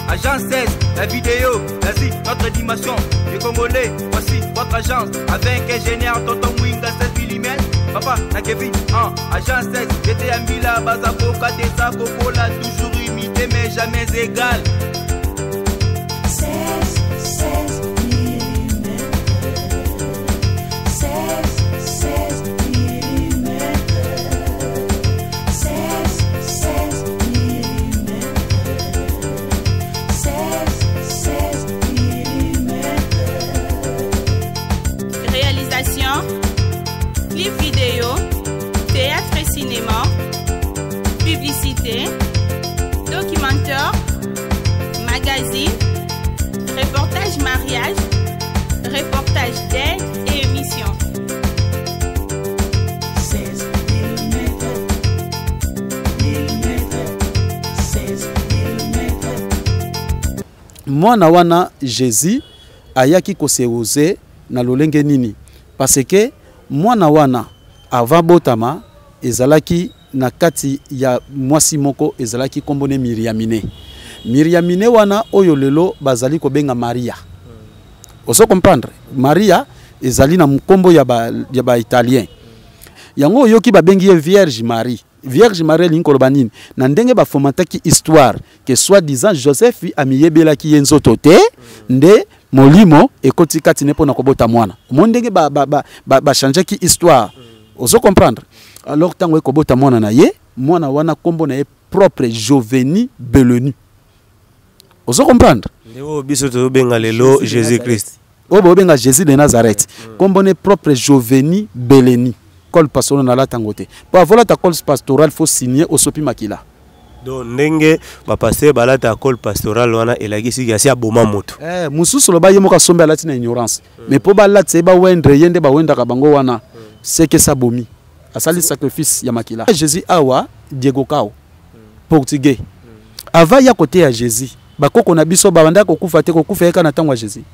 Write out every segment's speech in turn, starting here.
Agence 16, la vidéo, vas-y, notre dimension. Les Congolais, voici votre agence. Avec ingénieur Tonton Mwinga 16 mm. Papa, na Kevin, Agence 16, j'étais à Mila, Bazako, Katesa, Coca-Cola, toujours imité mais jamais égal. 16 mm. 16 mm. 16 mm. 16 mm. Réalisation, clip vidéo, théâtre et cinéma, publicité, documentaire, magazine, reportage mariage, reportage d'aide et émission. 16 mm. 16 mm. Mwana wana Jésus ayaki koseuze na lolenge nini parce que mwana wana avant botama ezalaki na kati ya mwasi moko ezalaki kombone Miriamine. Miriamine wana oyo lelo bazali kobenga Maria. Oso comprendre? Maria ezali na mkombo ya ba italien. Yango yoki babengi ye Vierge Marie. Vierge Marie linkoloba nini na ndenge bafomataki histoire que soi-disant Joseph amiyebelaki ye nzoto te nde molimo ekoti kati ne pona kobota mwana. Mondenge ba changeaki histoire. Oso comprendre? Alors tango ekobota mwana na ye, mwana wana kombo na ye propre Joveni Belenu. Oso comprendre? Ndeo biso to benga lelo Jésus Christ. Obo benga Jésus de Nazareth. Kombo ne propre Joveni Beleni. Col pastoral na la tangote. Pour avoir ta col pastoral faut signer au sopi makila. Donc ndenge ba passer balata col pastoral wana elagisi gasi aboma moto. Mususu lo ba yemo ka sombe alati na ignorance. Mais po balata ba wendre yende ba wenda ka bango wana c'est que ça bomi. Asali sacrifice ya makila. Jésus awa Diego Kao. Portugais. Ava ya côté ya Jésus. Bakoko na biso babanda kokufa te kokufa eka na tango ya Jésus.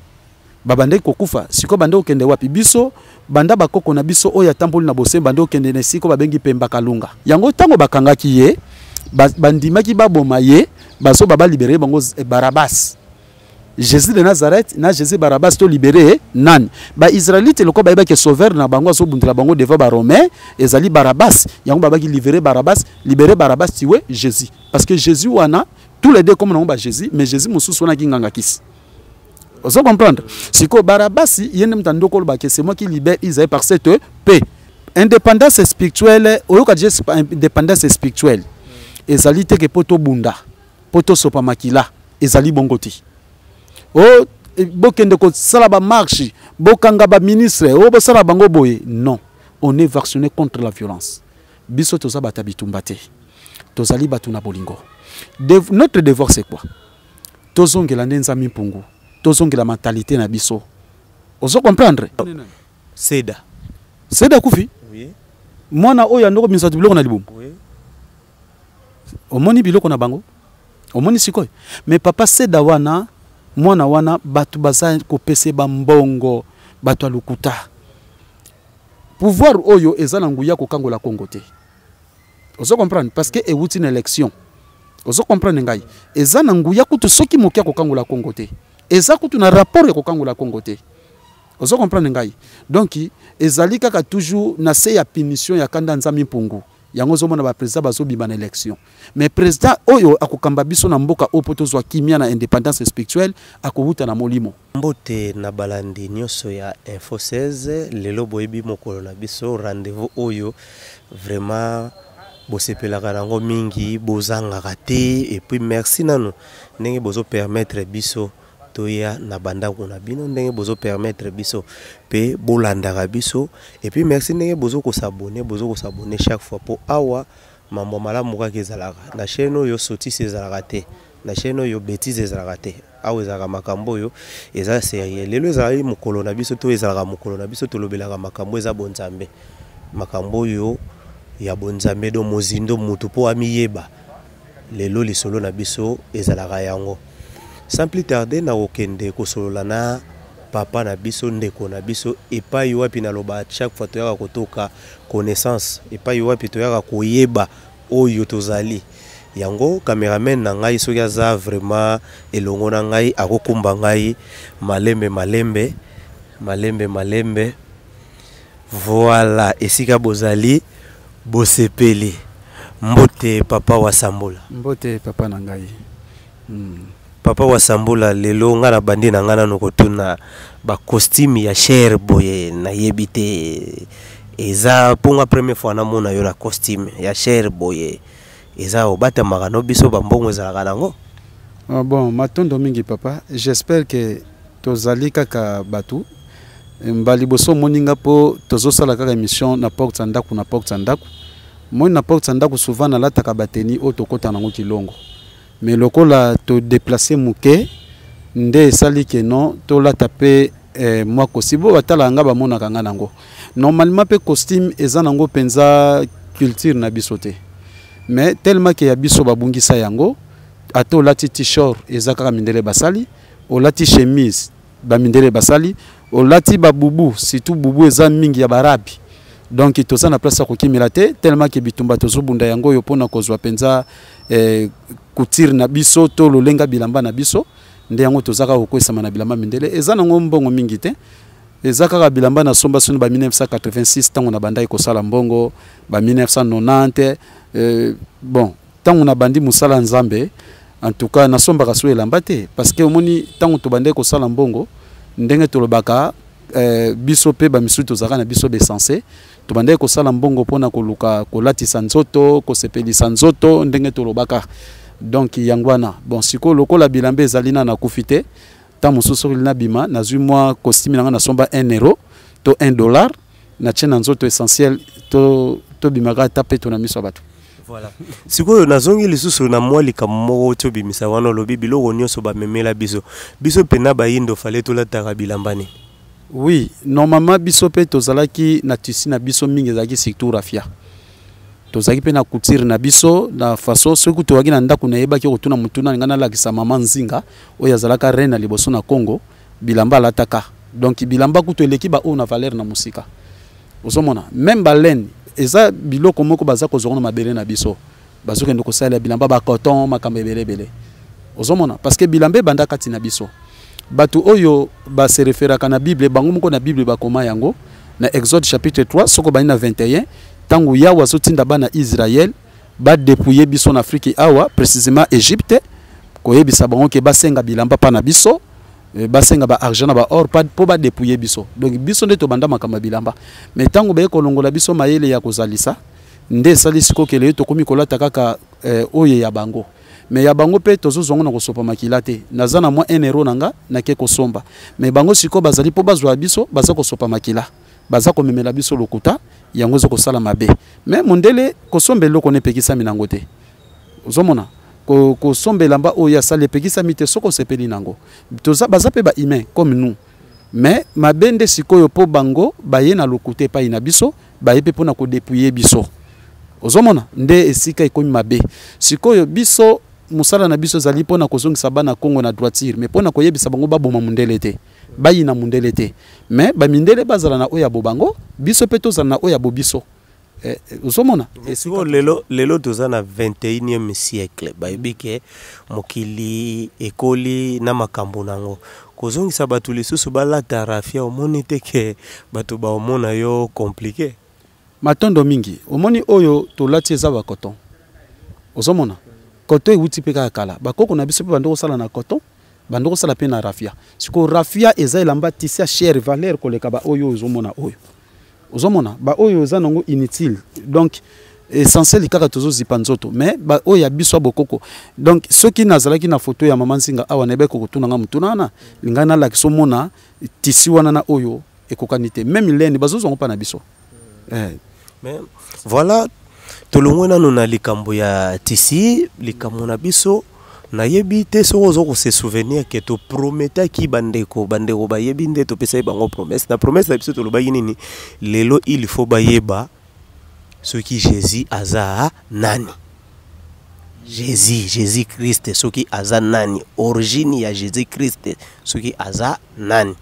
Babande kokufa siko bande okende wapi biso banda bakoko na biso oya tamboli na bose bande okende na siko babengi pemba kalunga yango tango bakangaki ye bandimaki baboma ye baso baba libéré bango Barabas. Jésus de Nazareth na Jésus Barabas to libéré nan ba Israélite loko ba ke sauveur na bango so bundira bango devant ba Romain ezali Barabas yango babaki libéré Barabas tiwe Jésus parce que Jésus wana tous les deux comme non ba Jésus mais Jésus mususu wana kinganga kisi. Vous comprendre? Si ko Barabas yene mtando ko ba que c'est moi qui libère Israël par cette paix. Indépendance spirituelle, oyoka je indépendance spirituelle. Ezali te ke poto bunda, poto sopa makila, ezali bongoti. Oh bokende ko sala ba marche, bokanga ba ministre, oh bo sala bango boye. Non, on est vacciné contre la violence. Biso toza batabitumba te. Tozali batuna bolingo. Notre devoir c'est quoi? Tozongela ndenza mimpungu. La mentalité na biso. Oso comprendre? Seda. Seda kufi? Oui. Mwana oya ndoko misatu biloko na libumu. Oui. Omoni biloko na bango. Omoni sikoy. Mais papa Seda wana mwana wana batu baza ko pese ba mbongo, batu alukuta. Pouvoir oyo ezala nguya ko kangola Congo te. Oso comprendre parce que ewuti na élection. Oso comprendre ngai. Ezana nguya kutu soki mokia ko kangola Congo te. Eza kutu na rapport ko kangola Congo te. Ozo comprendre ngai. Donc ezali kaka toujours na se ya punition ya kanda nzami mpungu. Yango zo mona ba président bazo biba na élection. Mais président oyo akokamba biso na mboka opoto zwa kimia na indépendance spirituelle akohuta na molimo. Mbote na balandi nyoso ya Info 16 lelo boyebi mokolo na biso rendez-vous oyo vraiment bosepelaka nango mingi bozangaka te et puis merci nanu ndenge bozo permettre biso toya na bandako na bino ndenge bozo permettre biso pe bolandaka biso et puis merci ndenge bozo ko s'abonner chaque fois pour awa mambo malamu ka kezalaka na chaîne yo soti sezalaka te na chaîne yo bêtise ezalaka te awa ezalaka makambo yo eza sérieux lelo ezali mokolo na biso to ezalaka mokolo na biso to lobelaka makambo eza bonzambe makambo yo ya bonzambe do mozindo mutu po amiyeba lelo lisolo na biso ezalaka yango. Sans plus tarder na okende kosolola na papa na biso ndeko na biso epai wapi na loba chaque fois to yaka kotoka connaissance epai wapi to yaka koyeba oyo tozali yango cameraman na ngai soki aza vraiment elongo na ngai akokumba ngai malembe voilà esika bozali bosepeli mbote papa wa Sambula mbote papa na ngai papa wa Sambula lelo nga na bandi na ngana no kotuna ba costume ya cher boye na yebite eza ponga première fois na mona yo na costume ya cher boye eza obata magano biso bambongo ezalaka nango. Bon matondo mingi papa, j'espère que tozali kaka batu mbali boso moninga po tozosala kaka émission na porte sandaku moi na porte sandaku souvent na lataka bateni o tokota nango kilongo mais lokola to déplacer muke nde sali ke non to la taper moi kosibo batala nga ba mona kanga nango normalement pe costume eza nango penza culture na bisote mais tellement que ya biso babungisa yango ato lati t-shirt eza kaka mindele basali o lati chemise ba mindele basali o lati ba bubu surtout bubu eza mingi ya barabi donc toza na place ko kimila te tellement que bitumba tozobunda yango yo pona kozwa penza couture na biso to lolenga bilamba na biso nde yango tozaka kokwesama na bilamba mindele eza nango mbongo mingi te eza kaka bilamba na somba soni ba 1986 tango na bandai kosala mbongo ba 1990 bon tango na bandi musala nzambe en tout cas na somba kaso elamba te parce que omoni tango to bandai kosala mbongo ndenge tolobaka biso pe ba misu tozaka na biso be sensé to bandai kosala mbongo pona koluka kolatisa nzoto kosepelisa nzoto ndenge tolobaka donc yangwana bon siko lokola bilambe ezalina na kufite ta mosusu lina bima nazui moi costume nanga na somba 1 euro to $1 na chena nzoto essentiel to bimaka tape to na miso batu. Voilà. Siko nazongi lisusu na moi likamoko to bimisa wana lobi biloko nyonso ba memela biso pena ba yindo fale to la tarabilambani. Oui, normalement biso pe tozalaki na tisi na biso mingi ezalaki surtout rafia. Tozaki pe na couture na biso na façon soki towaki na ndako na yebaki kotuna mutuna ngana lakisa mama Nzinga oyo azalaka reine na liboso na Congo bilamba lataka. Donc bilamba kuto eleki ba o na valeur na musika. Ozomona même baleine eza biloko moko baza kozona mabele na biso bazoke ndoko sala bilamba ba coton makambe belebele. Ozomona parce que bilambe banda kati na biso. Batu oyo ba se referaka na Bible bango moko na Bible ba koma yango na Exode chapitre 3 soko ba na 21 tangu ya wazotinda bana Israël ba dépouiller biso en Afrique awa précisément Égypte ko yebisa bango ke basenga bilamba pa na biso basenga ba argent na ba or pa po ba dépouiller biso donc biso nde to banda makamba bilamba mais tangu ba kolongola biso mayele ya kozalisa nde sali siko kele to komi kolata kaka oye ya bango mais ya bango pe tozozongo na kosopa makila te nazana moi 1 euro nanga na ke kosomba mais bango siko bazali po bazwa biso baza kosopa makila baza komemela biso lokuta yango zo kosala mabe mais mondele kosombe loko ne pekisa minango te ozomona ko sombe lamba o ya sale pekisa mite soko sepeli nango toza baza pe ba humain comme nous mais mabende sikoyo po bango baye na lokuta pa ina biso baye pe pona ko dépouiller biso ozomona nde esika ikomi mabe sikoyo biso musala na biso zali pona kozongisa bana Congo na droiture mais pona koyebisa bango baboma mundele te bayi na mundele te mais ba mindele bazala na oya bobango biso pe tozala na oya bobiso ozomona esiko lelo toza na 21e siècle bayebike mokili ekoli na makambo nango kozongisa batu lisusu balata rafia omoni te ke batu ba omona yo compliqué matondo mingi omoni oyo tolati eza ba coton ozomona coton euti pe kala bakoko na biso pe bando kosala na coton bando kosala pe na rafia siko rafia eza elamba tisi ya cher valeur koleka ba oyo ozomona oyo ozomona ba oyo eza nango inutile donc essentiel kaka tozo zipa nzoto mais ba oyo ya biso bokoko donc soki nazalaki na photo ya mama Nzinga awa na be ko tunanga mutunana lingana la kisomona tisi wana na oyo ekokanite même leni bazozo ngo pa na biso mais voilà tolongo nanu na likambo ya tisi likambo na biso na yebi te soko zo ko se souvenir que to prometa ki bandeko ba yebi nde to pesa bango promesse na promesse na biso to loba nini lelo il faut ba yeba ce qui Jésus aza nani Jésus Christ ce qui aza nani origine ya Jésus Christ ce qui aza nani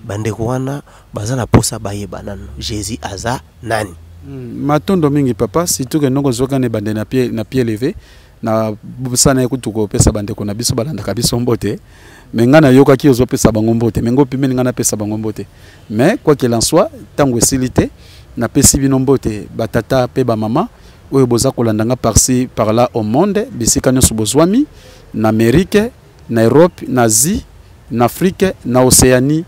bandeko wana baza na posa ba yeba nanu Jésus aza nani matondo mingi papa surtout que noko zoka ne bande na pied levé na busana ekutu ko pesa bande ko na biso balanda ka biso mbote mais ngana yoka ki ozo pesa bango mbote mais ngo pimeni ngana pesa bango mbote mais quoi qu'il en soit tango esilité na pesi bino mbote batata pe ba mama oyo boza kolandanga par-ci par là au monde bisika nyonso bozwami na Amérique na Europe na Asie na Afrique na Océanie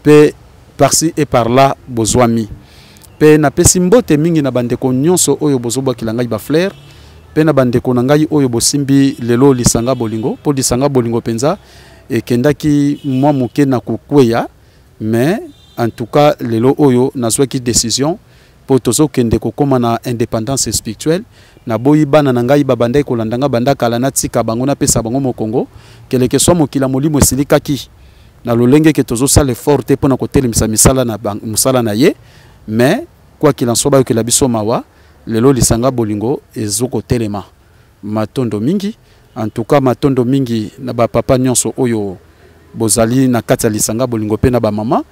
pe par-ci et par là bozwami pe na pesi mbote mingi na bandeko nyonso oyo bozobakila ngai ba fleur pe na bandeko na ngai oyo bosimbi lelo lisanga bolingo po lisanga bolingo penza ekendaki mwa moke na kokweya mais en tout cas lelo oyo nazwaki décision po tozokende kokoma na indépendance spirituelle na boyi bana na ngai babandai kolandanga banda kala na tika bango na pesa bango mokongo keleke soit mokila molimo esilikaki na lolenge ke tozosala effort te pona kotelemisa misala na musala na ye mais quoi qu'il en soit ba que la biso mawa lelo lisanga bolingo ezoko telema matondo mingi en tout cas matondo mingi na ba papa nyonso oyo bozali na kati ya lisanga bolingo pe na ba mama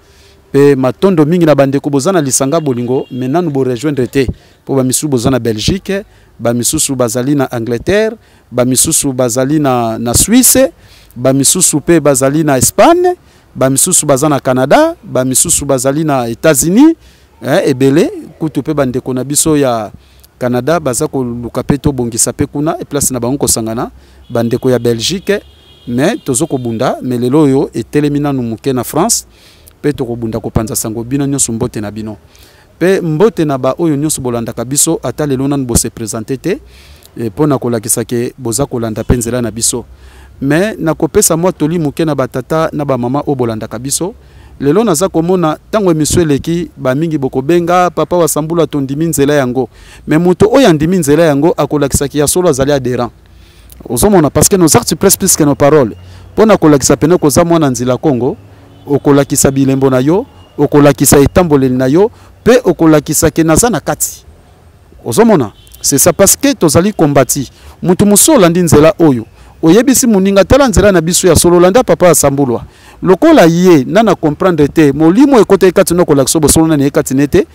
pe matondo mingi na bandeko bozana lisanga bolingo maintenant nous bo rejoindre te po ba misusu bozana Belgique ba misusu bazali na Angleterre ba misusu bazali na Suisse ba misusu pe bazali na Espagne ba misusu bazana Canada ba misusu bazali na États-Unis ebele kutu pe bandeko na biso ya Canada baza ko luka pe to bongisa pe kuna e place na bango kosangana bandeko ya Belgique mais tozoko bunda mais lelo yo etelemina nu muke na France pe to ko bunda ko panza sango bino nyonso mbote na bino pe mbote na ba oyo nyonso bolanda ka biso ata lelo nan bo se présenter te e pona ko lakisa ke boza ko landa penzela na biso mais na kopesa mwa toli muke na batata na ba mama o bolanda ka biso lelo naza komona tango emission leki ba mingi bokobenga papa wa sambula tondimi nzela yango mais muto oyo andimi nzela yango akolakisa ki ya solo azali adhérent ozomona parce que nos actes pressent plus que nos paroles pona kolakisa pene koza mwana nzila Congo okolakisa bilembo na yo okolakisa etamboleli na yo pe okolakisa ke naza na kati ozomona c'est ça parce que tozali kombati mutu musola ndi nzela oyo oyebisi muninga tala nzela na biso ya solo landa papa ya sambulwa lokola ye nana comprendre te molimo ekote kati no kolakso bosolo na ekati nete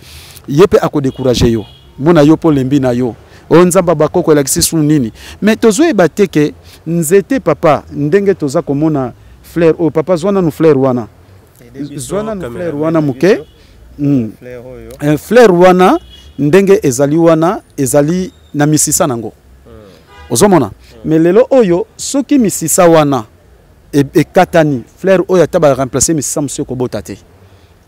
yepe akodécourager yo mona yo po lembi na yo o nzamba bakoko elakisi su nini mais tozoe bateke nzete papa ndenge toza komona fleur o papa zwana nu fleur wana zwana nu fleur wana muke fleur wana ndenge ezali wana ezali na misisa nango ozomona mais lelo oyo soki misisa wana ekatani fleur oyo ataba remplacer misisa monsieur kobota te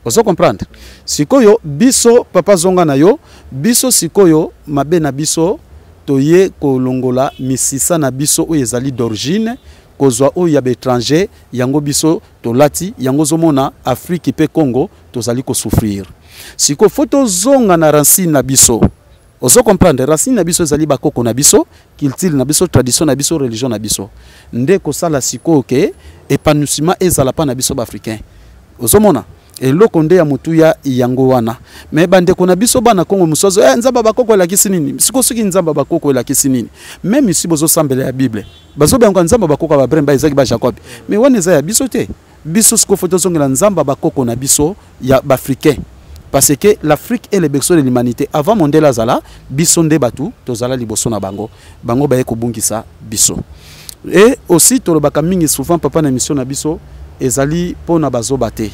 ozo comprendre sikoyo biso papa zonga na yo biso sikoyo mabe na biso toye kolongola misisa na biso oyo ezali d'origine kozwa oyo ya étranger yango biso tolati yango zomona Afrique pe Congo tozali ko souffrir siko photo zonga na racine na biso ozo comprendre racine na biso ezali bakoko na biso culture na biso tradition na biso religion na biso nde ko sala siko ke épanouissement ezala pa na biso ba africain ozo mona eloko nde ya mutu ya yango wana mais bandeko na biso bana Kongo musozo nzamba bakoko elakisi nini siko soki nzamba bakoko elakisi nini même si bozo sambela ya Bible bazo benga nzamba bakoko ba Bremba ezaki ba Jacob mais wana eza ya biso te biso siko photo zongela nzamba bakoko na biso ya ba africain parce que l'Afrique est le berceau de l'humanité avant Mandela zala biso nde batu tozala liboso na bango bango baye kobungisa biso et aussi tolobaka mingi souvent papa na émission na biso ezali pona bazoba te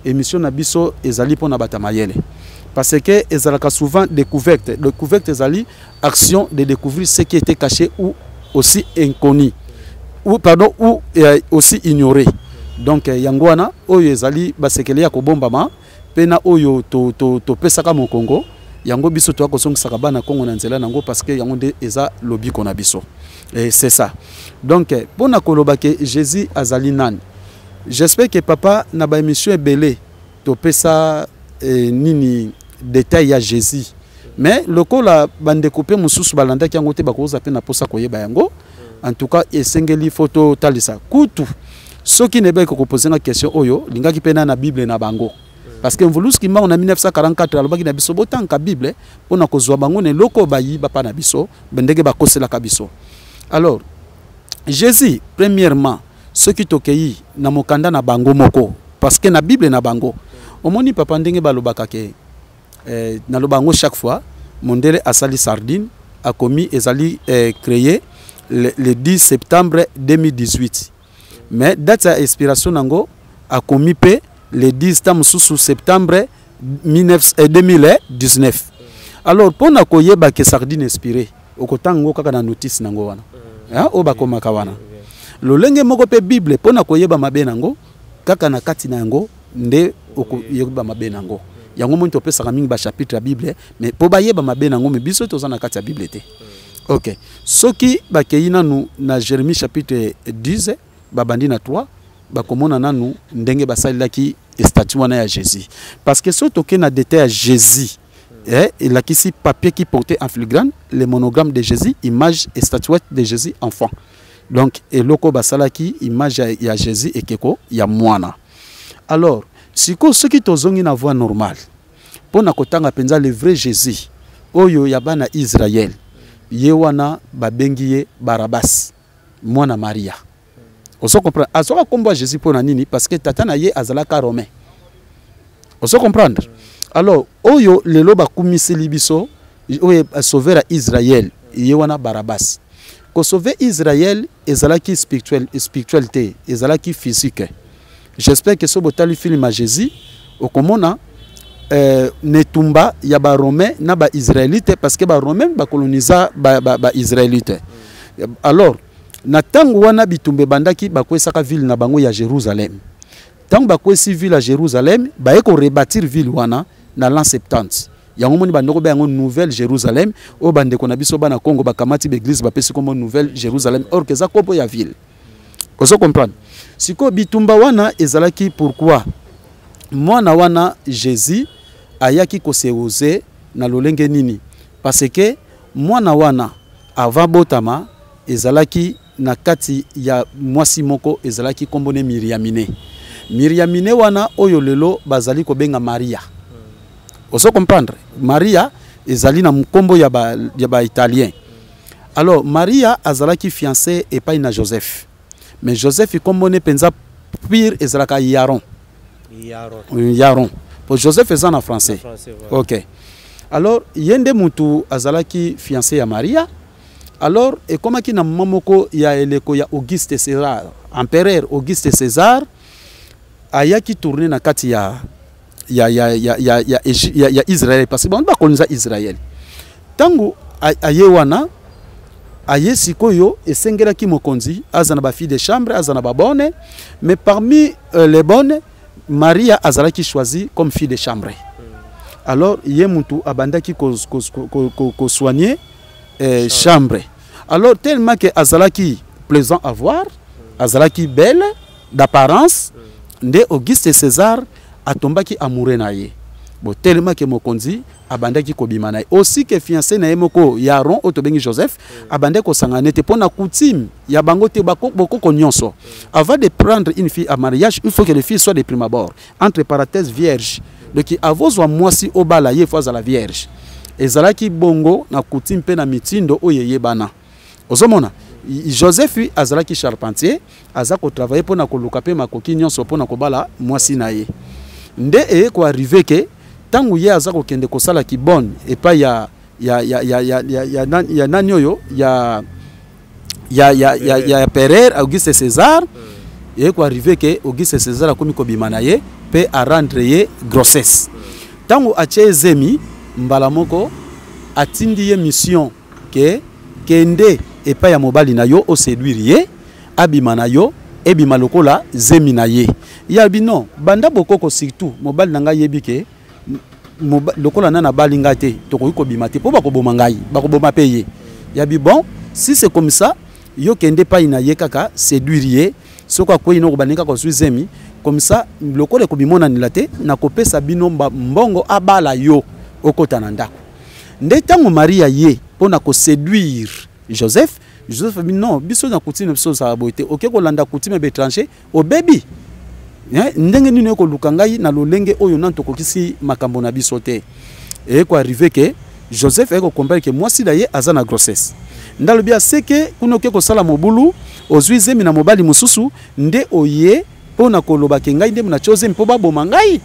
émission na biso ezali pona batamayele parce que ezalaka souvent découverte ezali action de découvrir ce qui était caché ou aussi inconnu ou pardon ou aussi ignoré donc yangwana oyo ezali basekele ya kobombama pena oyo to pesaka mo Congo yango biso to akosongisa bana Congo na nzela nango parce que yango nde eza lobi kona biso et c'est ça donc pona koloba ke Jésus azali nani. J'espère que papa na ba émission ebele to pesa nini détail ya Jésus mais lokola bande couper mususu balanda ki yango te bakoza pe na posa koyeba yango en tout cas esengeli photo talisa kutu soki ne ba ko poser na question oyo lingaki pena na Bible na bango parce que mvuluski ma on a 1944 alobaki na biso botanka Bible pona kozwa bango ne loko bayi bapa na biso bendege bakosela ka biso. Alors Jésus premièrement ceux qui tokei na mokanda na bango moko parce que na Bible na bango omoni papa ndenge balobaka ke na lobango chaque fois mondele asali sardine a commis ezali créé le 10 septembre 2018. Mais date ya expiration nango a commis le 10 septembre 2019. Alors pour na koyeba ke sardine expiré okotango kaka na notice nango wana. O bakomaka wana. Lolenge moko pe Bible pour na koyeba mabe nango kaka na kati nango nde okoyeba mabe nango. Yango mo to pesa mingi ba chapitre ya Bible mais po bayeba mabe nango me biso toza na kati ya Bible te. OK. Soki bakeyina nu na Jérémie chapitre 10 babandi na 3 bakomona nanu ndenge basalaki statue wana ya Jésus. Parce que surtout que na détail à Jésus il a ici papier qui portait en filigrane le monogramme de Jésus, image et statuette de Jésus enfant. Donc et loko basalaki image ya Jésus et keko ya mwana. Alors siko ceux qui tozongi na voie normale pour na kotanga penza le vrai Jésus oyo ya bana Israël ye wana babengiye Barabas mwana Maria. Oso comprendre asoka kombo Jésus pour na nini parce que tata na ye azalaka romain. Oso comprendre. Alors oyo lelo bakumisi libiso oyo sauvera Israël ye wana Barabas. Ko sauver Israël ezalaki spiritualité ezalaki physique. J'espère que ce botali film à Jésus okomona netumba ya ba romain na ba israélite parce que ba romain ba colonisa ba israélite. Alors na tango wana bitumbe bandaki bakwesaka ville na bango ya Jérusalem. Tango bakwesi ville à Jérusalem ba eko rebâtir ville wana na l'an 70. Yango moni bandoko ba yango nouvelle Jérusalem o bandeko na biso bana Congo bakamati l'église ba pesi comme nouvelle Jérusalem or que za kopo ya ville. Kozo comprendre. Siko bitumba wana ezalaki pourquoi mwana wana Jésus ayaki koseoze na lolenge nini parce que mwana wana avant botama ezalaki na kati ya mwasi moko ezalaki kombone Miriamine wana oyo lelo bazali ko benga Maria. Oso comprendre Maria ezali na mkombo ya ba italien. Alors Maria azalaki fiancée epai na Joseph. Mais Joseph ikombone penza pire ezalaka Yaron. Pour Joseph est en français. OK. Alors yende mutu azalaki fiancé à Maria. Alors et comme qui na mamoko ya eleko ya Auguste César, empereur Auguste César ayaki tourner na kati ya Israël parce que bon ba kolonisa Israël. Tangu ayewana aye sikoyo esengelaki mokonzi azana ba fille de chambre azana ba bonne mais parmi les bonnes Maria azalaki choisi comme fille de chambre. Alors yé mutu abandaki ko soigner chambre. Alors tellement que azalaki plaisant à voir, azalaki belle d'apparence, nde Auguste César atombaki amoureux na ye. Bon tellement que mokonzi abandaki ko bimana. Aussi que fiancé na yemoko Yaron otobengi Joseph abandaki ko sanganete pona coutume ya bango te boko nyonso. Avant de prendre une fille à mariage, il faut que les filles soient de prime abord entre parenthèses vierges. Donc avozwa mwasi obala ye fois à la vierge. Ezalaki bongo na coutume pe na mitindo oyeye bana. Ozomona Joseph azalaki charpentier azako travailler pona koluka pe makoki nyonso pona kobala mwasi na ye. Nde ko arriver que tangu ye azako kende kosala ki bonne et pas ya nanyoyo ya Pereire Auguste César et ko arriver que Auguste César akomi ko bimana ye pe a rendre ye grossesse. Tangu ache zemi mbala moko atindi ye mission que kende et pas ya mobali na yo o séduire ye abimana yo ebima lokola zemi na ye. Yabi non banda bokoko surtout mobali nanga yebi ke lokola nana balinga te tokoki kobima te po bakoboma ngai bakoboma pe ye. Yabi bon si c'est comme ça yo kende pa ina ye kaka séduire ye soko akoyi no kobanika ko zemi comme ça lokola kobimona nilate na kopesa bino mbongo abala yo okota na ndako. Nde tango Maria ye pona ko séduire Joseph bi non biso na coutume biso sa boité OK ko landa coutume étranger au baby ndenge nini ko lukangai na lolenge oyo nanto kokisi makambo na biso te et ko arriver que Joseph eko comprendre que moi si daye azana grossesse ndalo bia seke kuno ke ko sala mobulu ozuizemi na mobali mususu nde oye pona ko lobake ngai nde na chose mpo baboma ngai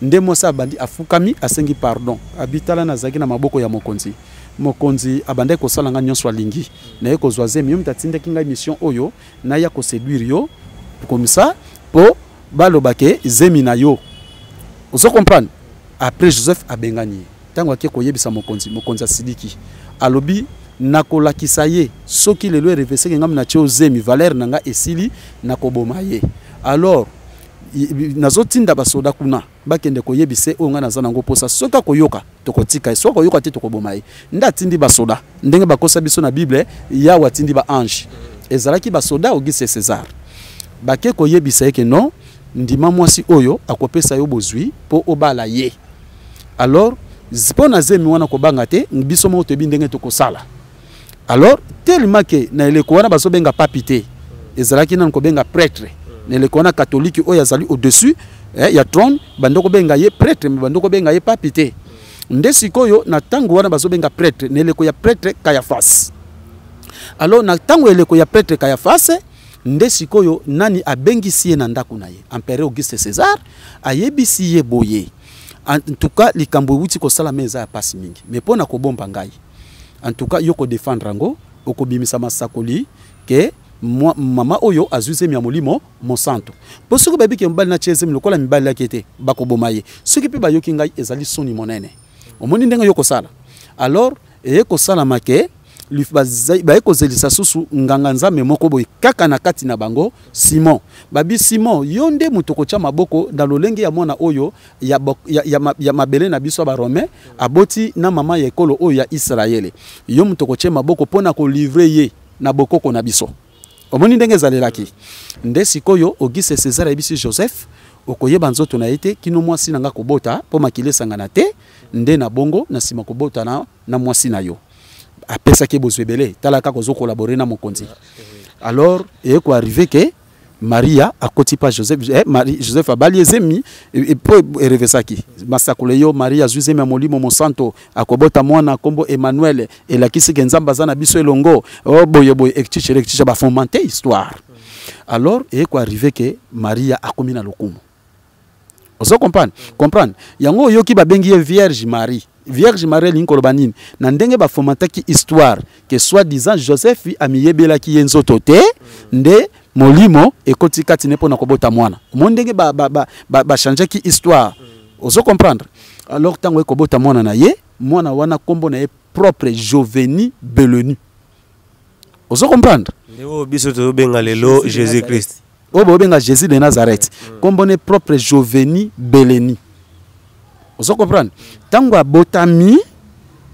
nde mosa bandi afukami asengi pardon abitala na zaki na maboko ya mokonzi mokonzi abande kosala nga nyonso alingi na ye kozwa zemi yo mutatindaki ngai mission oyo na ya koséduire yo comme ça po balobake zemi na yo ozo comprendre. Après Joseph abengani tango ake koyebisa mokonzi asidiki alobi nakolakisa ye soki lelo reveseke ngam na tio zemi valeur nanga esili nakoboma ye. Alors nazotinda basoda kuna bakende koyebise o nga nazana ngo posa soka koyoka tokotika soka koyoka te tokoboma ye ndatindi basoda ndenge bakosa biso na Bible ya watindi ba ange ezalaki basoda Auguste César bake koyebisa eke non ndima mwasi oyo akopesa yo bozwi po obala ye. Alors zipona zemi wana kobanga te biso mo tobi ndenge tokosala. Alors tellement que na eleko wana bazobenga papi te ezalaki nan kobenga prêtre na eleko wana catholique oyo azali au-dessus ya trône bandoko benga ye prêtre bandoko benga ye papi te nde sikoyo na tango wana bazobenga prêtre na eleko ya prêtre Caiaphas. Alors na tango eleko ya prêtre Caiaphas nde sikoyo nani abengisi ye na ndako na ye empereur Auguste César ayebisi ye boye. En tout cas likambo wuti ko sala meza ya pasi mingi mais pona ko bomba ngai en tout cas yoko défendre ngo okobimisa masakoli ke mama oyo azuze mi amolimo monsanto po soko babi ke mbali na cheze mlokola mibali la kete bakoboma ye soki pe bayoki ngai ezali soni monene omoni ndenga yoko sala. Alors ko sala make ba ko zelisa susu nganga nzambe moko boy kaka na kati na bango Simon babi Simon yonde mutoko cha maboko na lolenge ya mwana oyo ya mabele na biso ba Romain aboti na mama ya ekolo oyo ya Israele yo mutoko cha maboko pona ko livrer ye na bokoko na biso omoni ndenge zalelaki nde sikoyo Auguste César ebisi Joseph okoyeba nzoto na ete kino mwasi nanga kobota po makilesa ngana te nde na bongo na sima kobota na mwasi na yo apesa ke bozwebele talaka kozo collaborer na mokonzi. Alors ko arrivé que Maria akoti pa Joseph Joseph abaliezemi et po revesaki masakule yo Maria zuzemi molimo monsanto akobota mwana kombo Emmanuel elakisi ke nzamba zana biso elongo o boye ektiche ba fomenter histoire. Alors ko arrivé que Maria akomi na lokumu ozo comprendre yango yoki babengi Vierge Marie Vierge Marie linkolobanine na ndenge ba fomentaki histoire que soi-disant Joseph amiyebelaki yenzoto te nde molimo ekoti kati nepo na kobota mwana mondenge ba changeaki histoire ozo comprendre. Alors tango ekobota mwana na ye mwana wana kombo na ye propre Joveni Beleni ozo comprendre ndeko biso to benga lelo Jésus Christ obo benga Jésus de Nazareth kombo ne propre Joveni Beleni ozo comprendre. Tango abotami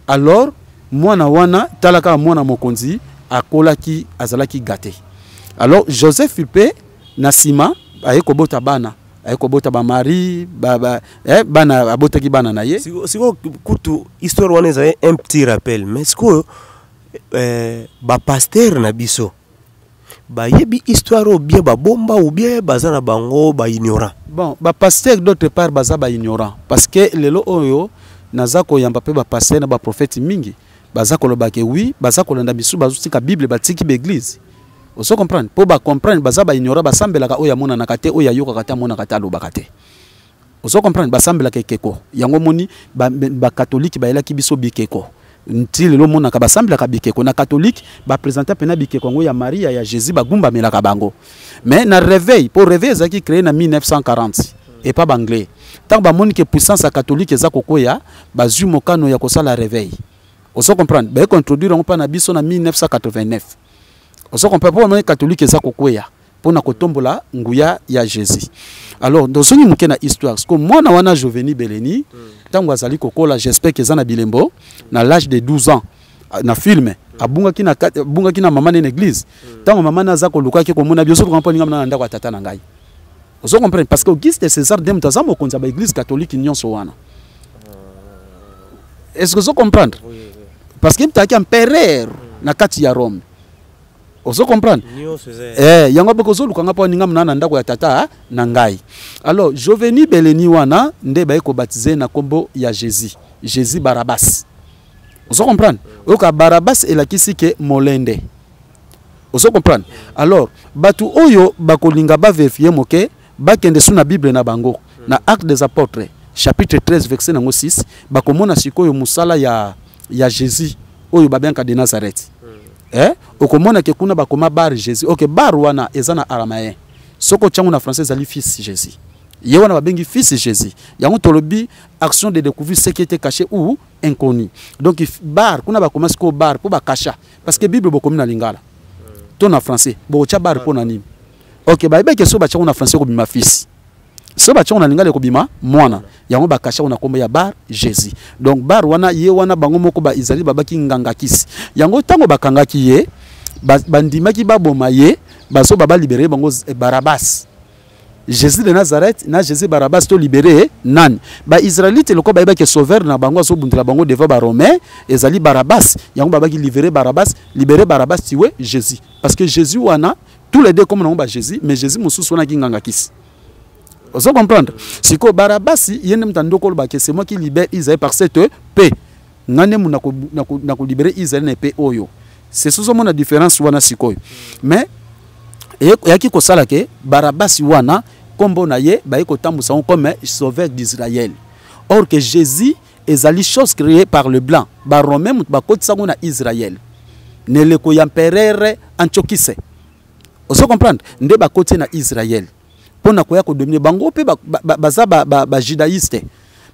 alors mwana wana talaka mwana mokonzi akolaki azalaki gâté. Alors Joseph Philippe nasima ayekobota bana ayekobota ba Marie bana abotaki bana na ye siko kutu histoire wana za un petit rappel mais siko ba pasteur na biso ba yebi histoire ou bien ba bomba ou bien bazana bango ba ignorant. Bon ba pasteur d'autre part baza ba ignorant parce que lelo oyo nazako yamba pe ba pasteur na ba prophète mingi bazako lobake oui bazako landa bisu bazutika Bible batiki l'église oso comprendre po ba comprendre baza ba ignorant basambelaka oya mona na kate oya yoka kata mona kata lobaka te oso comprendre basambelaka keko yango moni ba catholique ba elaki biso bikeko ntile lo mona ka basambelaka bikeko na catholique ba présenter pena bikeko ngo ya Maria ya Jésus bagumba melaka bango mais na réveil pour réveil zaki créé na 1940 et pas anglais tant ba moni que puissance catholique eza kokoya bazui mokano ya kosala réveil oso comprendre ba introduire ngo pa na biso na 1989 oso comprendre pour moni catholique eza kokoya pona kotombola nguya ya Jésus. Alors ndozongi muke na histoire parce que mwana wana Joveni Beleni tango azali kokola j'espère que za na bilembo na l'âge de 12 ans na film abunga kina mama na église tango mama na za koluka ke komona bioso ko mponi ngam na ndako tata na ngai ozo comprendre parce que Auguste César dem tazamo konza ba église catholique nyonso wana est-ce que vous comprenez parce que mtaki empereur na kati ya Rome ozo comprendre yango bekozo lukanga pa ninga mnana ndako ya tata na ngai. Alors Joveni Beleni wana nde ba eko baptisé na kombo ya Jésus Barabbas ozo comprendre oka Barabbas elakisi ke molende ozo comprendre. Alors batu oyo bakolinga ba vérifier moke bakende suna Bible na bango na Actes des Apôtres chapitre 13 verset 6 bakomona sikoyo musala ya Jésus oyo babenka de Nazareth. Okomona ke kuna bakoma bar Jésus. OK, bar wana eza na aramayen. Soko tchangu na français zali fils Jésus. Ye wana babengi fils Jésus. Yango tolobi action de découvrir ce qui était caché ou inconnu. Donc bar kuna bakoma siko bar pour bakasha parce que Bible bokomi na lingala. To na français bo tcha bar pour na nini. OK, ba ibeke so ba tchangu na français ko bima fils. So ba tchangu na lingala ko bima mwana. Yango bakasha una komba ya bar Jésus. Donc bar wana ye wana bango moko ba Israël babaki nganga kisi. Yango tango bakangaki ye bandimaki baboma ye baso baba libéré bango Barabbas. Jésus de Nazareth na Jésus Barabbas to libéré nan ba Israélite loko ba ke sauveur na bango so bundira bango devant ba Romain ezali Barabbas yango baba ki libéré Barabbas tiwe Jésus parce que Jésus wana tous les deux comme non ba Jésus mais Jésus mususu wana ki nganga kisi. Vous comprendre siko Barabbas yene mtando ko ba ke c'est moi qui libère Israël par cette paix ngane mu na ko libérer Israël na paix oyo c'est sous la différence wana sikoyo mais yaki ko sala ke Barabbas wana kombo na ye ba ko tambusa comme sauveur d'Israël. Or que Jésus ezali chose créée par le blanc ba romain mut ba kotisa na Israël ne le ko empereur Antiochise. Vous comprendre nde ba kote na Israël pona ko ya ko dominer bango pe baza ba judaïste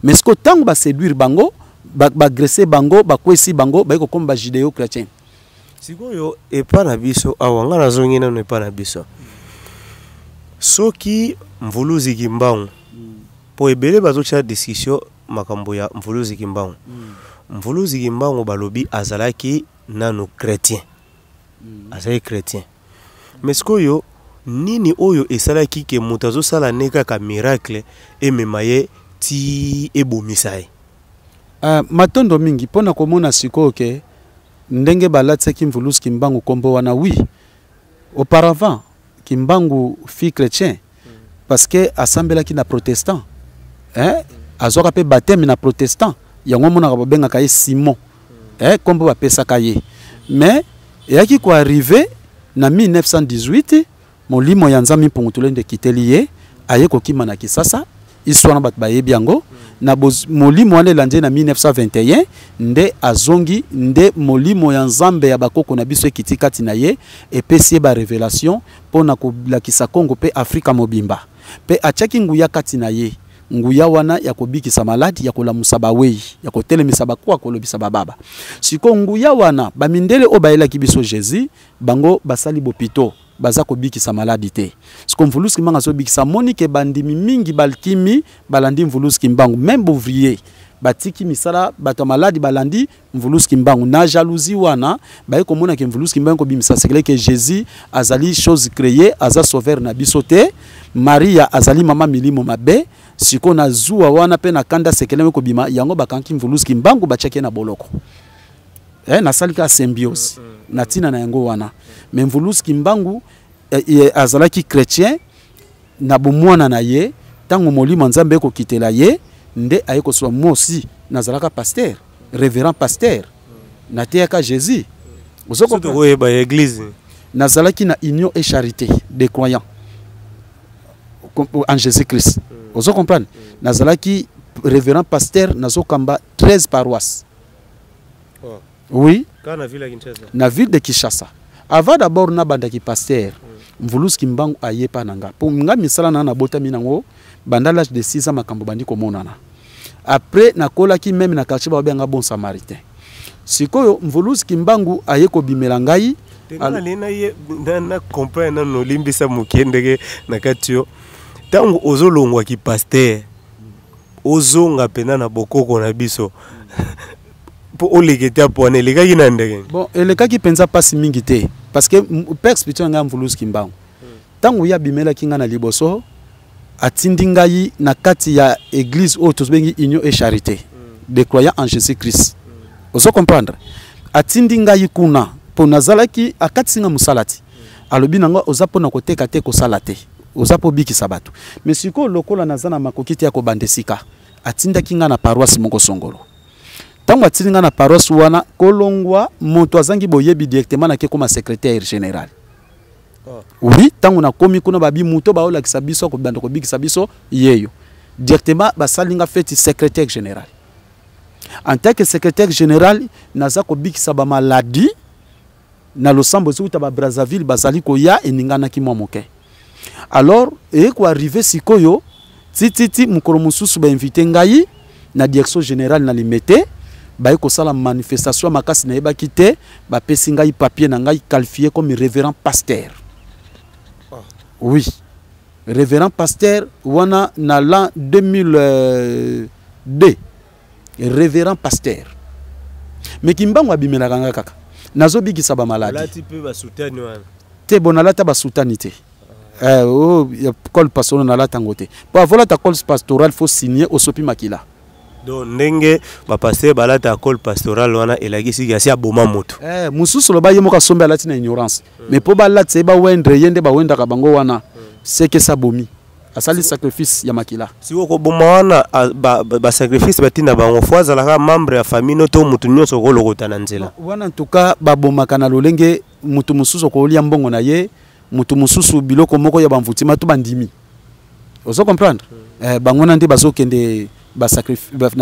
mais ce que tango ba séduire bango ba agresser bango ba kwesi bango ba ko comme ba judéo chrétien. Sikoyo epa na biso awanga na zongina no epa na biso soki mvuluzi kimbangu po ebele bazocha discussion makambo ya mvuluzi kimbangu mvuluzi kimbangu balobi azalaki nano chrétien azalaki chrétien mais sikoyo nini oyo esalaki ke mutazo sala neka ka miracle ememaye ti ebomisaye matondo mingi pona komona sikoyo ke ndenge balatse kimvuluzi kimbangu kombo wana oui auparavant kimbangu fille chrétien parce que assemblée qui na protestant azoka pe baptême na protestant yango mona ka benga ka Simon kombo ba pesa kaye mais yaki ko arrivé na 1918 molimo ya nzambi pongutule nde kiteliye aye ko kimana kisasa histoire na bat bayebi yango na molimo wane lande na 1921 nde azongi nde molimo ya nzambe ya bakoko na biso ekitikati na ye epesi ba révélation pona ko lakisa Congo pe Afrika mobimba pe achaki nguya kati na ye nguya wana ya kobikisa maladi ya kolamusa bawei ya kotelemisa bakwa kolobisa bababa siko nguya wana bamindele obayela kibiso Jésus bango basali bopito baza ko bikisa maladi te siko mvuluzi kimbangu zo bikisa monike bandimi mingi balkimi balandi mvuluzi kimbangu même ouvrier batiki misala bato maladi balandi mvuluzi kimbangu na jalousie wana baye komona ke mvuluzi kimbangu ko bimisa sekele ke Jésus azali chose créée aza sauveur na biso te Maria azali mama milimo mabe siko na zuwa wana pe na kanda sekele ko bima yango bakanki mvuluzi kimbangu bacheke na boloko na salika symbiose na tina na yango wana mais mvuluzi kimbangu azalaki chrétien na bomwana na ye tango molimo nzambe ko kitela ye nde ayeko so mosi nazalaka pasteur révérend pasteur na teyaka Jésus osoko ko ba église nazalaki na union et charité des croyants en Jésus-Christ osoko comprendre nazalaki révérend pasteur nazokamba 13 paroisses. Oui, na ville de Kinshasa. Avant d'abord na bandaki pasteur, mvuluzi kimbangu ayepa nanga. Po nga misala na bota minango banda l'âge de 6 ans makambo bandi komonana. Après na kolaki même na quartier ba benga bon samaritain. Sikoyo mvuluzi kimbangu ayeko bimela ngai na comprendre no limbisa mukendeke na katio. Tango ozolongwa ki pasteur ozonga pena na bokoko na biso. Bon, le cas qui pensa pas si mingité parce que père spirituel nga mvuluzi kimbangu tango ya bimela kinga na liboso atindi ngai na kati ya église auto bengi union et charité des croyants en Jésus-Christ. Vous comprendre atindi ngai kuna po nazalaki akati singa musalati alobi nanga ozapona koteka te ko salate ozapo biki sabato mais siko lokola nazana makokiti ya ko bandesika atinda kinga na paroisse moko songolo. Tango atilinga na paroisse wana kolongwa moto azangi boyebi directement na ke comme secrétaire général. Oui, tango na komi kuna babi muto ba ola kisabiso ko banda ko bikisa biso yeyo. Directement basalinga feti secrétaire général. En tant que secrétaire général, naza ko bikisa ba maladie na losambo zuta ba Brazzaville bazali ko ya eningana ki mwa moke. Alors, et ko arrivé sikoyo, titi mukolo mususu ba invité ngai na direction générale na limete, ba ko sala manifestation makasi na yeba kité, ba pesi ngai papier na ngai qualifié comme révérend pasteur. Oui. Révérend pasteur wana na l'an 2002. Révérend pasteur. Mais kimbango abimela kanga kaka. Nazo bikisa ba maladi. Lati pe ba soutani wana. Te bonalata ba soutanité. Col pastoral na lata ngote. Pour avoir ta col pastoral faut signer au sopi makila. Donc ndenge ba pasteur balata col pastoral wana elagisi gasi aboma moto. Mususu lo ba yemo ka sombe alati na ignorance. Mais po ba lati ba wendre yende ba wenda ka bango wana. C'est que ça bomi. Asali sacrifice ya makila. Si woko boma wana ba sacrifice batina bango fois alaka membre ya famille noto mutu nyonso ko lokota na nzela. Wana en tout cas ba boma kana lolenge mutu mususu ko lia mbongo na ye, mutu mususu biloko moko ya bamvutima to bandimi. Ozo comprendre? Bangona ndi bazokende ba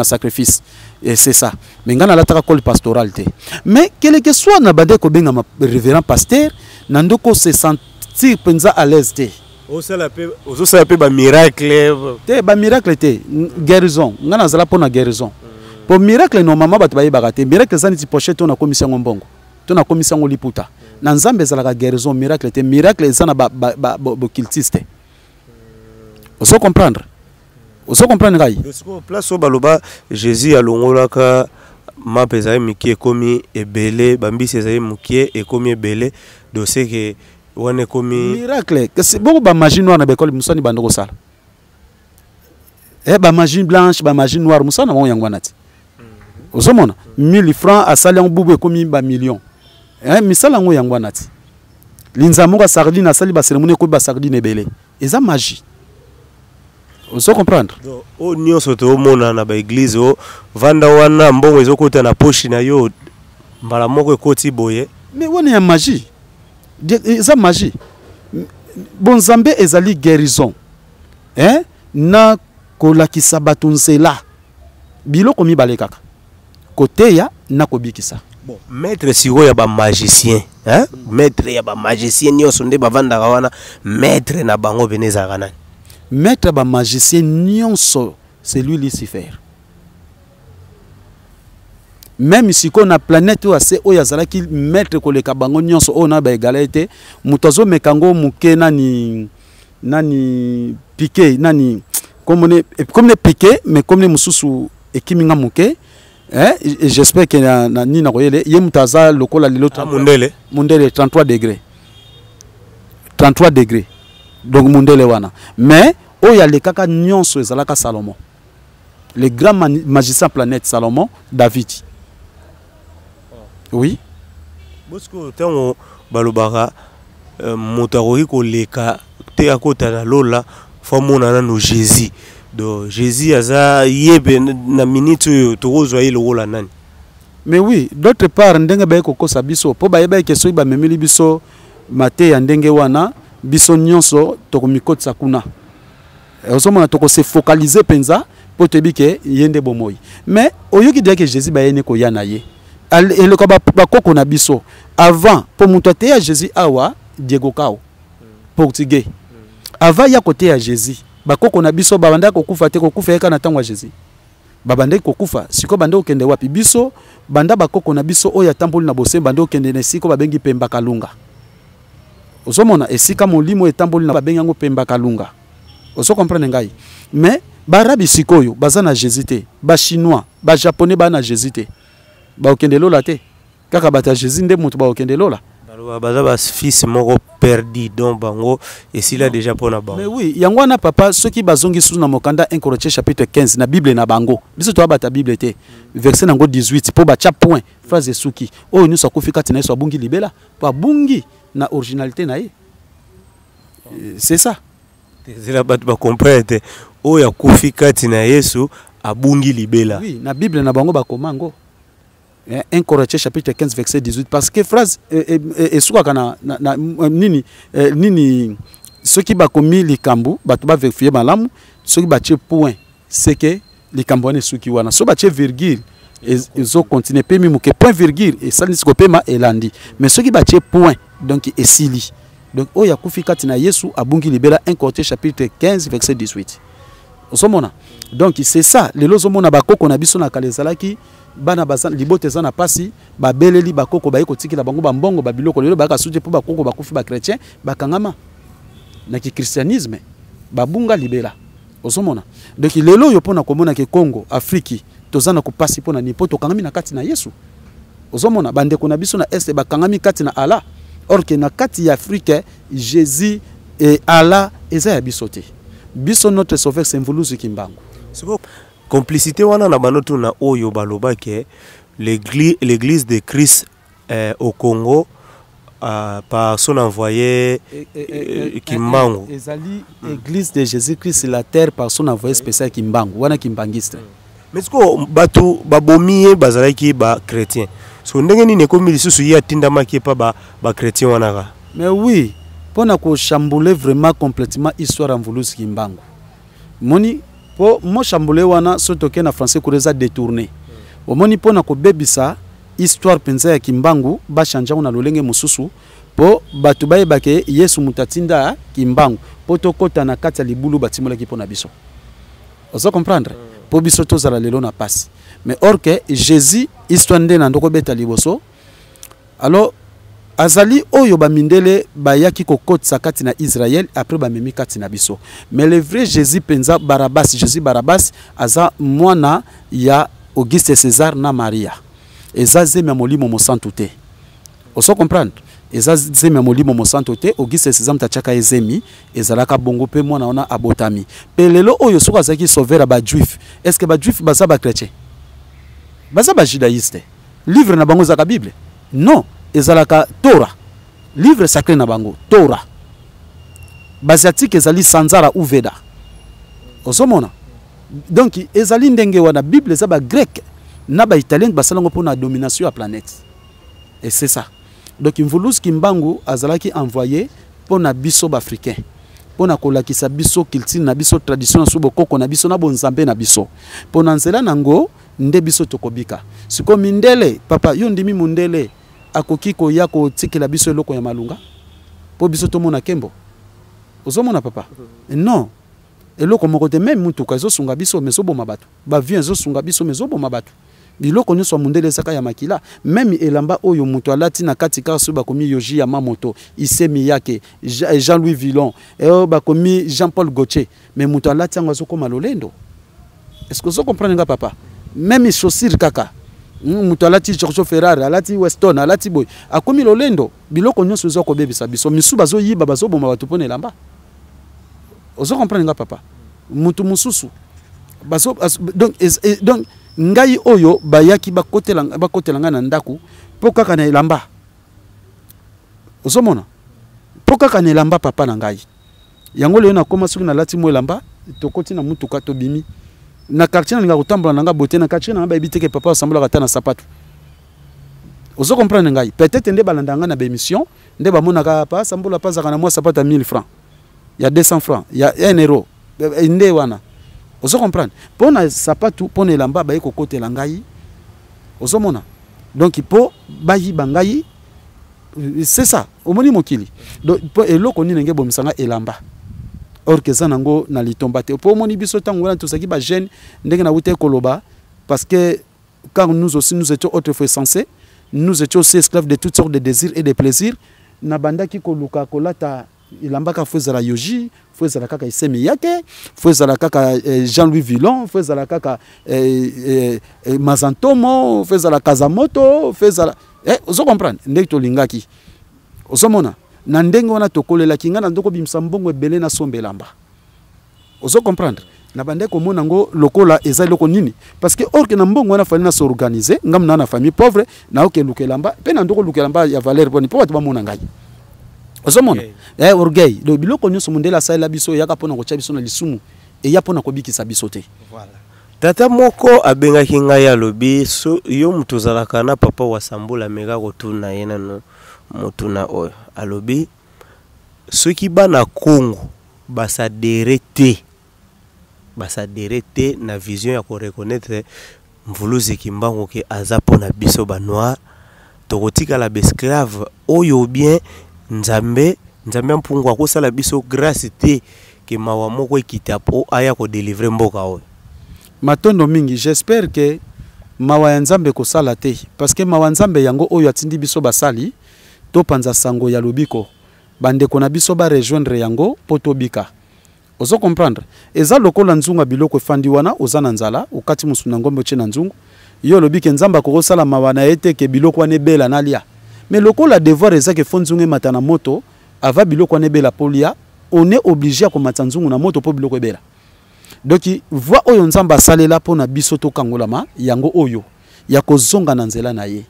sacrifice et c'est ça. Mais ngana la taka col pastoral te. Mais quel que soit na bande ko benga ma révérend pasteur, nandoko se sentir penza à l'aise te. Ozo la pe ba miracle. Te ba miracle te, guérison. Ngana zala pona guérison. Pour miracle no mama batu baye bagate. Miracle zani ti pochette na commission ngombongo. To na commission ngoliputa. Na nzambe zala ka guérison miracle te. Miracle zana ba cultiste. Ozo comprendre? Ozo comprendre ngai? Parce place au baloba Jésus alongolaka ma pesaye miki ekomi ebele bambisi ezaye mukie ekomi ebele do c'est que wane komi miracle que c'est beaucoup ba magie noire na bekole musani bandoko sala. Ba magie blanche ba magie noire musana mo yangwana ti. Ozo mona 1000 francs asali ngubu ekomi ba million. Misala ngo yangwana ti. Linza monga sardine asali ba cérémonie ko ba sardine ebele. Eza magie. Vous comprendre? O nyonso to mona na ba église o vanda wana mbongo ezokota na poche na yo mbala moko ekoti boye. Mais wana ya magie. Eza magie. Bon Nzambe ezali guérison. Na kolakisa bato nzela. Biloko mibale kaka. Kote ya na kobikisa. Bon, maître siro ya ba magicien, maître ya ba magicien nyonso nde bavanda wana maître na bango beneza kana. Maître ba magicien nyonso c'est lui Lucifer. Même si on a planète ou assez o yazala ki maître ko le kabango nyonso o na ba égalité mutazo mekango muke nani piqué nani comme ne piqué mais comme ne mususu ekiminga muke et j'espère que na ni na koyele ye mutaza lokola lilo mundele 33 degrés 33 degrés. Donc mundele wana mais o ya le kaka nyonso ezalaka Salomon, le grand magicien planète Salomon David. Oui bosko tango balobaka motarori ko leka te akota na lola famona na no Jésus do Jésus aza yebe na minute tokozwa ile lola nani. Mais oui, d'autre part ndenge ba ko kosa biso po ba yeba ke so ba memeli biso mate ya ndenge wana biso nyonso toko mikotsa kuna. Osomona toko se focaliser penza po te bike yende bomoi. Mais oyoki dia que Jésus ba yene ko yana ye. Le ko ba koko na biso avant po muto te ya Jésus awa Diego Kao portugais. Avant ya côté ya Jésus ba koko na biso ba banda ko kufa te ko kufa eka na tangwa Jésus. Ba banda ko kufa siko banda okende wapi biso banda ba koko na biso oya tamboli na bose banda okende ne siko ba bengi Pemba Kalunga. Osomona esika molimo etamboli na babengi yango Pemba Kalunga. Oso comprendre ngai. Mais barabi sikoyo bazana Jésus te, ba chinois, ba japonais bana Jésus te. Ba okende lola te. Kaka bata Jésus nde mutu ba okende lola. Baza ba fils moko perdu donc bango et s'il a déjà pona bango. Mais oui, yango na papa ceux qui bazongi sous na mokanda 1 Corinthiens chapitre 15 na Bible na bango. Biso to bata Bible te. Verset nango 18 po ba cha point phrase suki. Oh nous so kufika tina so bungi libela. Pa bungi na originalité na ye. C'est ça. C'est la batte ba comprendre. O ya kufika tina Yesu abungi libela. Oui, na Bible na bango ba komango. 1 Corinthiens chapitre 15 verset 18 parce que phrase et soka kana nini ceux qui ba komi likambu ba to ba vérifier malamu ceux qui ba tie point c'est que likambu ne suki wana so ba tie virgule ezo continuer pe mi muke point virgule et ça nisiko pema elandi mais ceux qui batie point donc esili donc oya kufi kati na Yesu abungi libera 1 Corinthiens chapitre 15 verset 18 osomona donc c'est ça lelo zomona bakoko na biso na kalezalaki bana bazana libote zana pasi babeleli bakoko bayiko tikila bango bambongo babiloko lelo baka suje po bakoko bakufi ba chrétien bakangama na ki christianisme babunga libela osomona donc lelo yo pona komona ke Congo Afrique tozana ko pasi pona ni poto kangami na kati na Yesu osomona bande ko na biso na est bakangami kati na Allah or que na kati ya Afrique Jésus et Allah eza ya bisote biso notre sauveur Semvuluzu Kimbangu complicité wana na banotu na oyo balobake l'église de Christ au Congo par son envoyé Kimbangu ezali église de Jésus-Christ la terre par son envoyé spécial Kimbangu wana kimbangiste mais ko batu babomiye bazalaki ba chrétien so ndenge nini ekomi lisusu ya tindamaki pa ba chrétien wana ka mais oui pona ko chambouler vraiment complètement histoire en Mvuluzu Kimbangu moni po mo chambouler wana soto ke na français kureza détourner omoni pona ko bebisa histoire penza ya Kimbangu ba chanja na lolenge mususu po batu baye bake Yesu mutatinda Kimbangu po to kota na kati ya libulu batimola ki pona biso ozo comprendre po biso to zala lelo na passe mais or que Jésus histoire nde na ndoko beta liboso alors azali oyo bamindele bayaki kokotsa kati na Israël après bamemi kati na biso mais le vrai Jésus penza Barabas Jésus Barabas aza mwana ya Auguste César na Maria eza zemi molimo mosantu te oso comprendre eza zemi molimo mosantu te Auguste César mtachaka ezemi ezalaka bongo pe mwana ona abotami pe lelo oyo soko azaki sauveur ba juif est-ce que ba juif baza ba chrétien baza ba judaïste livre na bango za ka Bible non ezalaka Torah livre sacré na bango Torah basiatique ezali Sanzara ou Veda osomona donc ezali ndenge wana Bible za ba grec na ba italien basalango pona domination ya planète et c'est ça donc Mvuluzu Kimbangu azalaki envoyé pona biso ba africain pona kolakisa biso culture na biso tradition na subo koko na biso na bonzambe na biso pona nzela nango nde biso tokobika siko mindele papa yo ndimi mundele akoki ko yako tikela biso eloko ya malunga po biso to mona kembo ozomona papa non eloko moko te même mutuka zo sunga biso mezo boma bato ba vie zo sunga biso mezo boma bato biloko nyoso mundele saka ya makila même elamba oyo mutu alati na kati ka so bakomi Yoji ya Mamoto Isemi yake Jean-Louis Villon bakomi Jean-Paul Gauthier mais mutu alati ngo zo koma lolendo est-ce que vous comprenez nga papa même chaussure kaka mutu alati Giorgio Ferrari alati Weston alati boy akomi lolendo biloko nyoso zo ko bebisa biso misu bazo yiba bazo boma bato pone lamba ozo comprendre nga papa mutu mususu bazo donc ngai oyo bayaki bakotelanga na ndaku po kaka na elamba osomona po kaka na elamba papa na ngai yango leo na koma soki na lati mo elamba tokoti na mutuka to bimi na quartier na kotambola na nga bote na quartier na ba ebiteke papa asambola kata na sapato ozo comprendre ngai peut-être nde balandanga na ba émission nde ba monaka pa asambola pa zaka na moi sapato à 1000 francs il y a 200 francs il y a 1 euro nde wana ozo comprendre pona sapatu pona elamba ba yeko kote la ngai ozo mona donc po bayi bangai c'est ça omoni mokili donc po eloko ni ngebo misanga elamba or que ça nango na litomba te po omoni biso tango na tosaki ba jeune ndenge na wuté koloba parce que quand nous aussi nous étions autrefois censés nous étions aussi esclaves de toutes sortes de désirs et de plaisirs na bandaki koluka kolata ilambaka fwezala Yoji fwezala kaka Isemi yake fwezala kaka Jean-Louis Villon fwezala kaka Mazantomo fwezala Kazamoto fwezala ozo comprendre ndenge to lingaki ozo mona na ndenge wana tokolela kinga na ndoko bimsa mbongo ebele na sombelamba ozo comprendre na bande ko mona ngo lokola eza loko nini parce que or que na mbongo wana fali na s'organiser ngam na famille pauvre na oke lukelamba pe na ndoko lukelamba ya valeur boni po watu ba mona ngai ozomona orgueil do biloko nyoso mundela sala biso yaka pona ko chabiso na lisumu e ya pona ko bikisa biso te voilà tata moko abenga kinga ya lobi so yo mutozalaka na papa wa Sambola mega kotuna yena no mutuna oyo alobi soki bana Congo basadere te na vision ya ko reconnaître mvuluzi kimbango ke aza pona biso ba noir tokotika la esclave oyo bien nzambe mpungu akosala biso grâce te ke mawa moko ekita po aya ko délivrer mboka oyo matondo mingi. J'espère que mawa ya nzambe kosala te parce que mawa nzambe yango oyo atindi biso basali to panza sango ya lobiko bandeko na biso ba rejoindre yango po tobika. Ozo comprendre eza lokola nzungu biloko efandi wana oza na nzala ukati musu na ngombe na nzungu yo lobike nzamba kokosala mawa na ete ke biloko wana ebela na lia mais lokola devoir eza ke fonzungu emata na moto ava biloko wana ebela polia on est obligé à komata nzungu na moto po biloko ebela. Donc voix oyo nzamba salela po na biso to kangolama yango oyo ya kozonga na nzela na ye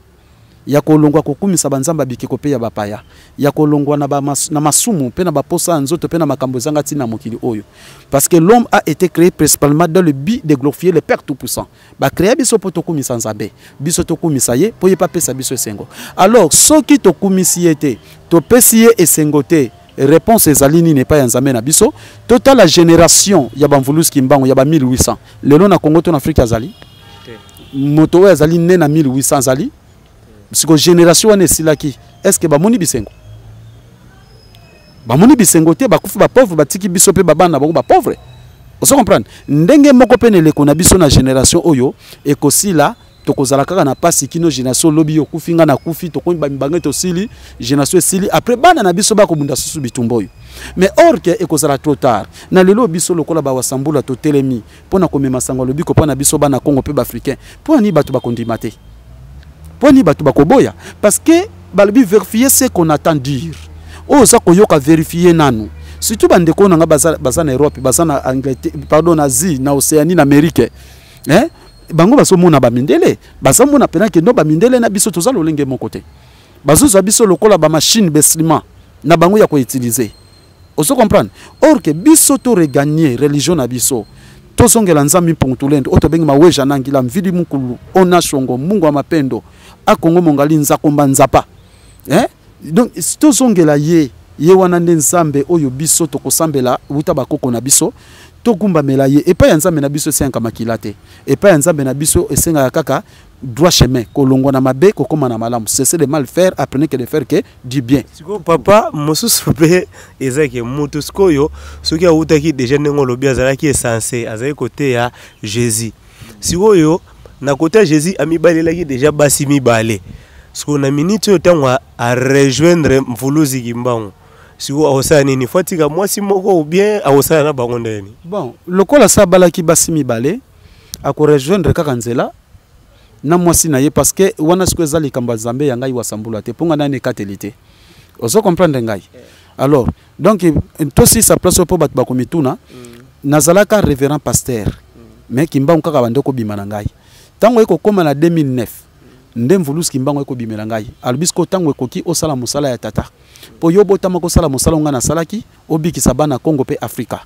ya kolongwa kokumisa banzamba bikeko pe ya bapaya ya kolongwa na masumu pe na baposa nzoto pe na makambo zanga tina mokili oyo parce que l'homme a été créé principalement dans le but de glorifier le Père Tout-Puissant. Ba créer biso po to kumisa nzambe biso to kumisa ye po ye pa pesa biso esengo. Alors soki to kumisi ete to pesi ye esengo te réponse ezalini n'est pas yanzambe na biso total la génération ya bamvulus kimbango ya ba 1800 lelo na Congo to na Afrique azali moto oyo azali ne na 1800 azali parce que génération wana esilaki est-ce que bamoni bisengo te bakufi ba pauvre batiki biso pe babana bango ba pauvre oso comprendre ndenge moko pe neleko na biso na génération oyo ekosila tokozala kaka na pasi kino génération lobi yo kufinga na kufi to ko mbangé to sili génération esili après bana na biso ba ko bunda susu bitumboyo mais or que ekozala trop tard na lelo biso lokola ba wasambula to telemi pona komema sango lobi ko pona biso bana Congo pe ba africain pona ni batu ba kondimate pona ni batu ba koboya parce que balobi vérifier ce qu'on attend dire oza koyoka vérifier nanu surtout bandeko na baza na Europe baza na Angleterre pardon na Asie na Océanie na Amérique bango baso mona ba mindele baza mona pena ke no ba mindele na biso toza lolenge mon côté bazo za biso lokola ba machine beslima na bango ya ko utiliser oso comprendre or que biso to regagner religion na biso to zongela nzambi mpuntulendo oto bengi maweja nangila mvidi mukulu ona shongo mungu wa mapendo akongo mongali nzakomba nzapa donc to zongela ye wana nde nzambe oyo biso to kosambela uta bakoko na biso to gumba melaye et pas yanzambe na biso senga makilate et pas yanzambe na biso esenga kaka droit chemin kolongo na mabe kokoma na malamu cesser de mal faire apprenez que de faire que du bien. Siko papa mosusu pe ezaki mutu skoyo soki autaki déjà nengo lobi azalaki essentiel azali côté ya Jésus sikoyo na côté Jésus amibalelaki déjà basi mibale siko na minute otango a rejoindre mvuluzi kimbango siko awosana nini fatika mwasi moko ou bien awosana na bango ndeni bon lokola sa balaki basi mibale ako rejoindre kaka nzela na mwasi na ye parce que wana siko ezali kamba zambe ya ngai wasambula te ponga nane katelite oso comprendre ngai alors donc to si sa place po bat bakomituna nazalaka révérend pasteur mais kimbango kaka bandeko bima na ngai tango eko koma na 2009 nde mvulusi kimbango eko bimela ngai albisko tango ekoki osala musala ya tata po yo botama ko sala musala nga na salaki obikisa bana Congo pe Afrika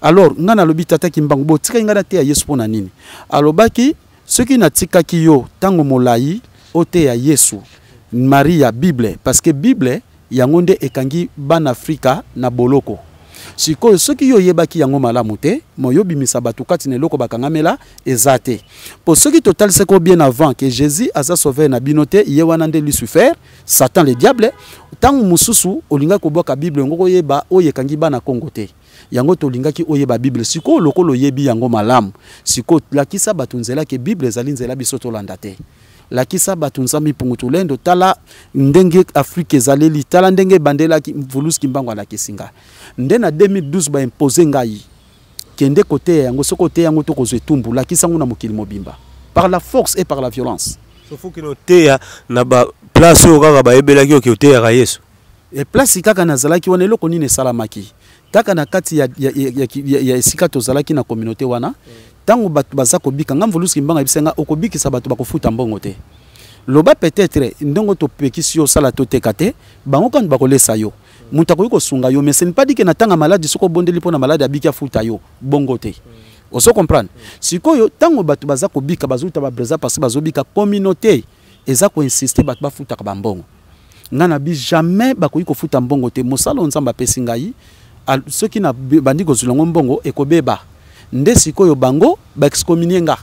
alors nga na lobi tata kimbango botika nga na te ya Yesu pona nini alobaki ceux na tikaki yo tango molai ote ya Yesu Maria Bible parce que Bible yango nde ekangi bana Afrika na boloko sikoyo soki yo yebaki yango malamu te moyobi misabatu kati ne loko bakangamela ezate pour ceux qui total c'est ko bien avant que Jésus asa sauvé na binote ye wana nde Lucifer Satan le diable tangu mususu olinga ko boka Bible ngoko yeba oyekangi bana Kongo te yango tolingaki oyeba Bible siko lokolo yebi yango malamu siko lakisa batunzela ke Bible zalinzela biso tolanda te lakisa batunzami pungutulendo tala ndenge Afrique ezaleli tala ndenge bandela ki mvulusi kimbango ala kisinga nde na 2012 ba imposer ngai kende côté yango soko côté yango to kozwe tumbu lakisa nguna mokili mobimba par la force et par la violence sauf que no teya na ba place o kaka ba ebelaki o ke teya ka Yesu et place kaka nazalaki wana eloko nini salamaki kaka na kati ya esika tozalaki na communauté wana tango batu baza kobika nga mvulusi kimbanga bisenga okobikisa batu bakofuta mbongo te loba peut-être ndongo to pekisi yo sala to tekate bango kan bakolesa yo muta ko sunga yo mais ce n'est pas dit que na tanga malade soko bondeli pona malade abiki afuta yo bongo te oso comprendre sikoyo tango batu baza kobika bazuta ba breza parce bazobika communauté eza ko insister batu bafuta ka mbongo nga na bi jamais bakoyi kofuta mbongo te mosalo nzamba pesi ngai ceux qui na bandi ko zulongo mbongo ekobeba nde sikoyo bango ba excommunier nga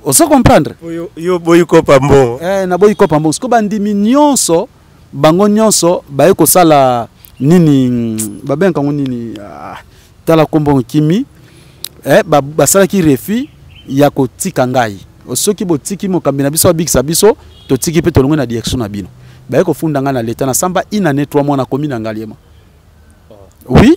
Osa comprendre? Yo boyi kopa mbongo. Na boyi kopa mbongo. Siko bandimi nyonso, bango nyonso, baye kosala nini, babenga ngo nini, tala kombo kimi, basala ki refi ya kotika ngai. Osoki botiki mokambi na biso abikisa biso, totiki pe tolongwe na direction na bino. Baye kofunda nga na leta na samba ina ne 3 mois na komi na ngaliema. Oui,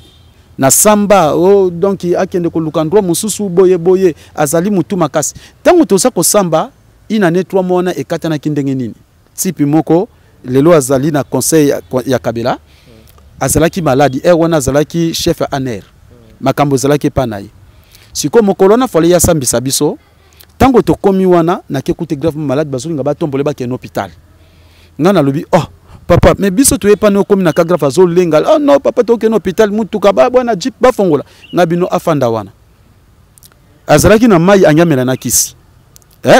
na samba donc akende ko lukandro mususu boye azali mutu makasi. Tango toza ko samba ina ne 3 mois na ekata na kindenge nini. Tipi moko lelo azali na conseil ya Kabila. Azalaki maladi wana azalaki chef aner. Makambo azalaki panai. Siko mokolona fole ya sambisa biso. Tango to komi wana na kekute grave malade bazuli nga batombole ba ke na hôpital. Ngana lobi papa mais biso to epa no komi na ka grave azo lenga. Oh non papa to ke na hôpital mutuka ba bwana jeep ba fongola. Ngabino afanda wana. Azalaki na mai anyamela na kisi.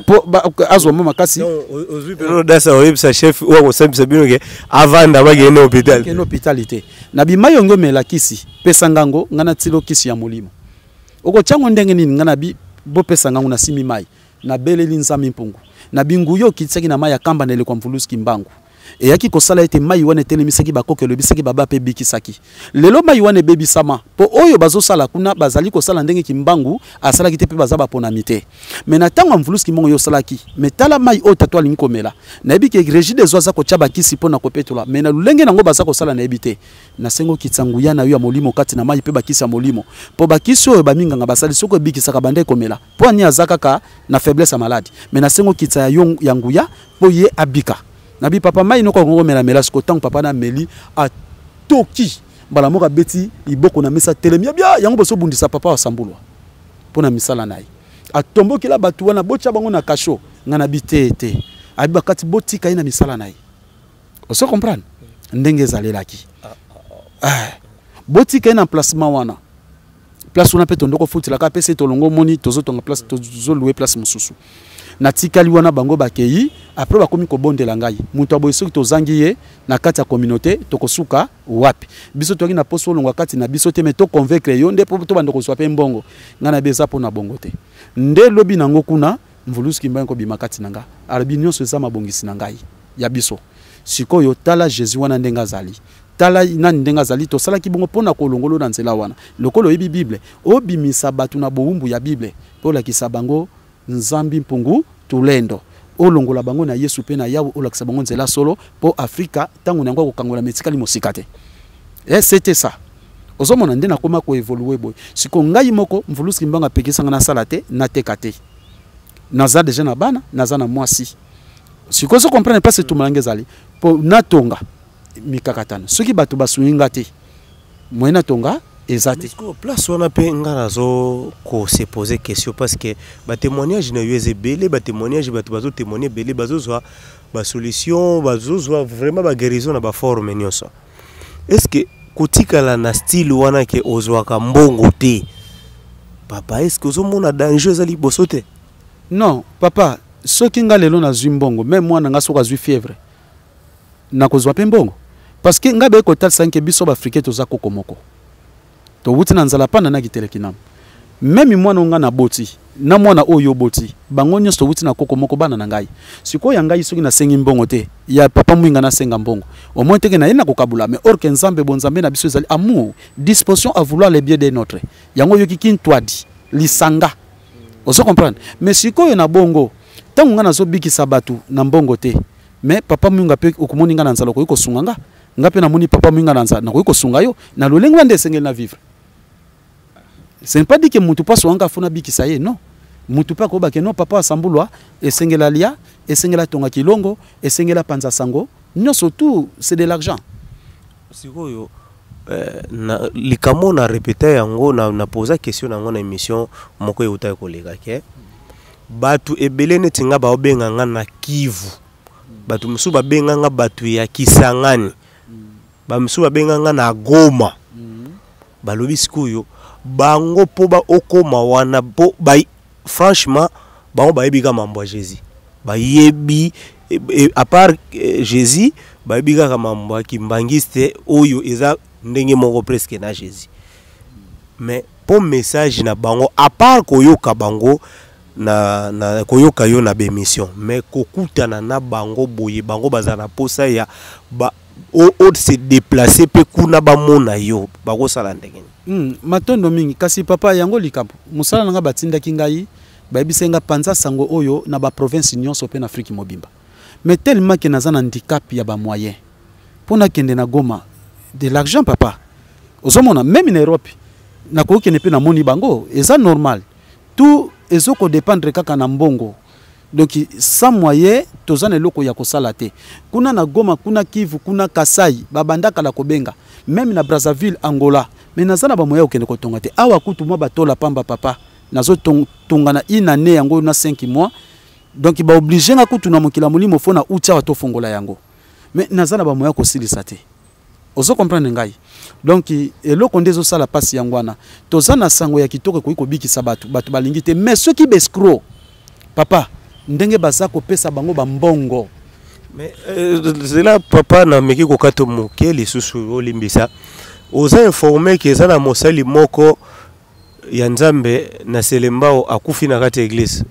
Po azwa mama kasi. Ozwi peno dasa oyebisa chef wa ko sambisa bino ke avanda ba ke na hôpital. Ke na hôpitalité. Na bi mai ongo mela kisi. Pesa ngango ngana tilo kisi ya molimo. Oko chango ndenge nini ngana bi bo pesa ngangu na simi mai na beleli nzambi mpungu na bingu yo kitsaki na mai ya kamba na ele kwa mvulusi kimbangu e yaki kosala ete mai wana telemisaki bakoke lobisaki baba pe bikisaki lelo mai wana bebi sama po oyo bazo sala kuna bazali kosala ndenge kimbangu asala kite pe bazaba pona mite mena tango mvulusi kimbangu yo salaki metala mai o tatwa linkomela na ebike regi des oiseaux ko chaba kisi pona ko petola mena lulenge nango baza kosala na ebite na sengo kitsanguya na yo ya molimo kati na mai pe bakisa molimo po bakisi oyo baminga nga basali soko bikisaka bande komela po ani azaka ka na faiblesse malade mena sengo kitsa ya nguya po ye abika nabi papa mai no ko ngo mela mela siko tango papa na meli a toki bala moka beti iboko na mesa telemia bia yango boso bundisa papa wa sambulwa pona misala nai atombo kila batu wana bocha bango na kasho ngana bitete abiba kati botika ina misala nai oso comprendre ndenge zalelaki botika ina placement wana place wana pe tondoko futila ka pese tolongo moni tozo tonga place tozo louer place mususu na tikali wana bango bakei après bakomi ko bondela ngai mutu aboyeso ki tozangi ye na kati ya communauté tokosuka wapi biso toki na poso longwa kati na biso te me to convaincre yo nde to bando ko swape mbongo ngana beza pona bongo te nde lobi nango kuna mvuluski mbango bima kati nanga albinyo so za mabongisi na ngai ya biso sikoyo tala Jésus wana ndenga zali tala nani ndenga zali to sala ki bongo pona ko longolo na nzela wana lokolo yebi bible obimisa batu na boumbu ya bible pola kisabango nzambi mpungu tulendo olongola bango na Yesu pe na yawo olakisa bango nzela solo po Afrika tangu nango ko kangola metikali mosikate c'était ça ozomona ndena koma ko évoluer boy siko ngai moko mvuluski mbanga pekisa ngana sala te na tekate naza déjà na bana naza na mwasi siko zo comprendre pas tout malange zali po natonga mikakatano soki batu basuinga te moyena tonga ezate place wana pe ngana zo ko se poser question parce que ba témoignage na USB belé ba témoignage batu bazo témoigner belé bazo zwa ba solution bazo zwa vraiment ba guérison na ba forme nyonso est-ce que kotikala na style wana ke ozwa ka mbongo te papa est-ce que ozomona danger zali bosote non papa soki nga lelo na zwi mbongo même moi nga soka zwi fièvre na kozwa pe mbongo parce que nga be ko talsa nke biso ba africain toza kokomoko to wuti na nzala pana na kiteleki nam memi mwana nga na boti na mwana oyo boti bango nyonso wuti na kokomoko bana na ngai siko ya ngai soki na sengi mbongo te ya papa mwinga na senga mbongo au moins teke na yena kokabula mais or que nzambe bonzambe na biso ezali amour disposition à vouloir le bien de notre yango yoki kintwadi lisanga ozo comprendre mais siko yo na bongo tangu nga nazo bikisa batu na mbongo te mais papa mwinga pe okumoni nga na nzala ko sunga nga pe na moni papa mwinga na nzala na ko sunga yo na lolengo nde sengeli na vivre. Ce n'est pas dit que mutu paso anga fona bikisa ye non mutu pa ko ba ke non papa asambulwa esengela lia esengela tonga kilongo esengela panza sango non surtout c'est de l'argent sikoyo na likamo na répéter yango na poser question nango na émission moko euta ko lega ke batu ebele neti nga ba obenga nga na Kivu batu musu ba benga nga batu ya Kisangani ba musu ba benga nga na Goma balobi sikoyo bango po ba okoma wana po ba franchement bango ba yebi ka mambo Jésus ba yebi à part Jésus ba yebi ka mambo kimbangiste oyo eza ndenge moko presque na Jésus mais po message na bango à part koyoka bango na koyoka yo na bémission mais kokutana na bango boye bango bazana posa ya ba o se déplacer pe kuna ba mona yo bako sala ndenge matondo mingi kasi papa yango likambo musala nanga batinda kingai bayibisenga panza sango oyo na ba province nyonso pe na Afrique mobimba mais tellement que naza na handicap ya ba moyen pona kende na Goma de l'argent papa ozomona même na Europe na ko kende pe na moni bango eza normal tout ezoko dépendre kaka na mbongo donc sans moyen tozana eloko ya kosala te kuna na Goma kuna Kivu kuna Kasai babandaka la kobenga même na Brazzaville Angola mais nazana ba moyen okende kotonga te awa kutu mo batola pamba papa nazo tonga na une année yango na 5 mois donc ba obligé nga kutu na mokila molimo fona utia wato fongola yango mais nazana ba moyen kosilisa te ozo comprendre ngai donc eloko ndezo sala pasi yangwana tozana sango ya kitoko ko bikisa batu balingi te mais ceux qui bescro papa ndenge bazako pesa bango ba mbongo mais c'est là papa na meki ko kato moke les susu olimbisa oza informé que ça na mosali moko ya nzambe na selembao akufi na kati église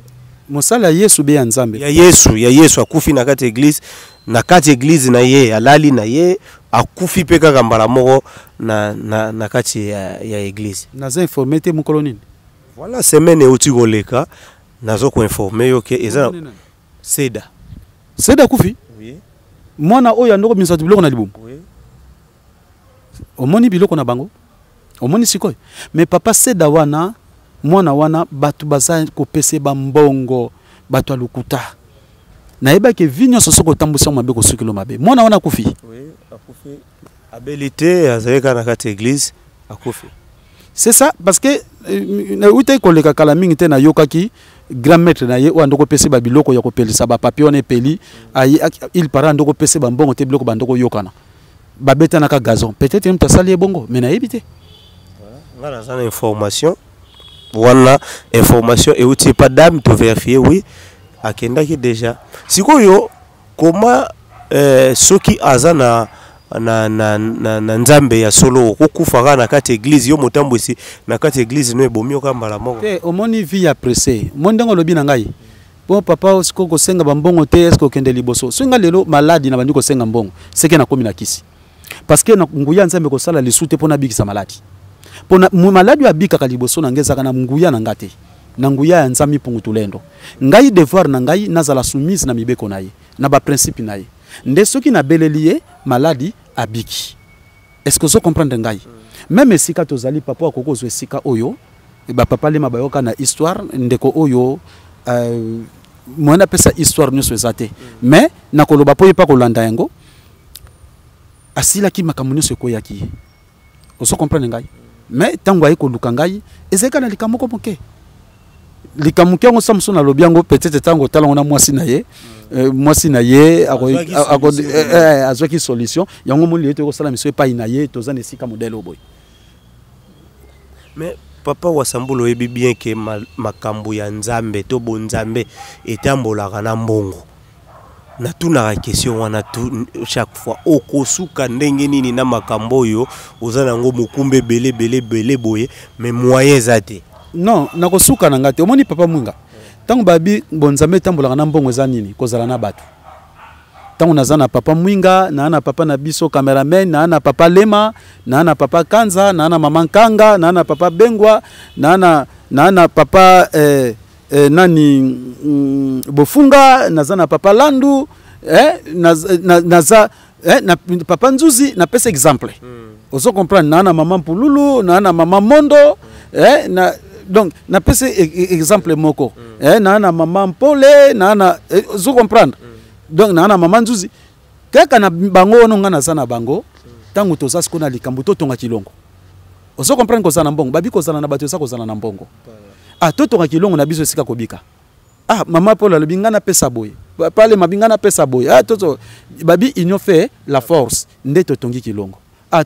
mosala Yesu be ya nzambe ya Yesu akufi na kati église na kati église na ye alali na ye akufi pe kaka mbala moko na kati ya église naza informé te mukolo nini voilà semaine uti koleka nazo ko informer yo ke eza Seda kufi oui mwana oyo ndoko misatu biloko na libumu oui omoni biloko na bango omoni sikoyo mais papa Seda wana mwana wana batu baza ko pese ba mbongo batu alukuta na yeba ke vinyo sosoko tambusa mabe ko sukilo mabe mwana wana kufi oui akufi abilité azaleka na kati église akufi c'est ça parce que uite koleka kala mingi te na yokaki grand maître na ye o ndoko pese ba biloko ya ko pelisa ba papier on peli il para ndoko pese ba mbongo te biloko ba ndoko yokana ba beta na ka gazon peut-être même tasali bongo mais na yebite voilà ngana sana information voilà information et outil pas dame to vérifier oui akenda ki déjà sikoyo comment soki azana na nzambe ya solo kokufaka na kati église yo motambo isi na kati église no ebomi okambala moko te omoni vie ya pressé mondengo lobi na ngai bon papa osiko ko senga bambongo te est-ce que okende liboso singa lelo maladi na bandi ko senga mbongo seke na komi na kisi parce que na nguya nzambe ko sala lisute pona bikisa maladi pona maladi ya bika ka liboso na ngeza kana nguya na ngate na nguya ya nzami pungu tulendo ngai devoir na ngai nazala soumise na mibeko na ye na ba principe na ye nde soki na belelier maladi abiki est-ce que vous comprenez ngai même sika tozali papa akoko zo sika oyo ba papa le mabayoka na histoire ndeko oyo mwana pesa histoire nyo ezate mais nakoloba po yepa kolanda yango asila ki makamunyo seko yaki vous comprenez ngai mais tango ay ko luka ngai ezeka na likamoko moke likamuki yango Samson na lobi yango peut-être tango talongo na mwasi na ye azwaki solution yango moli ete ko sala miso pa inaye tozana esika modèle oboy mais papa Wasambulo yebi bien que makambo ya nzambe to bonzambe etambolaka na mbongo na tuna question wana tu chaque fois okosuka ndenge nini na makambo yo ozana ngo mukumbe bele boye mais moyen zate non nakosuka na ngate omoni papa mwinga tango babi bonzambe tambolaka na mbongo za nini kozala na batu tango nazana papa mwinga na papa na biso cameraman na papa lema na papa kanza na mama nkanga na papa bengwa na papa nani bofunga nazana papa landu naza na papa nzuzi na pesa exemple ozo comprendre na mama mpululu na mama mondo na donc na pesa exemple moko na mama mpole na ozo comprendre donc na mama nzuzi kaka na bango ono ngana sana bango tangu toza siko na likambo to tonga kilongo ozo comprendre ko sana mbongo babi ko sana na bato sa ko sana na mbongo to tonga kilongo na biso sika kobika mama pole le bingana pesa boy pale mabingana pesa boy toto babi union fait la force ndeto tongi kilongo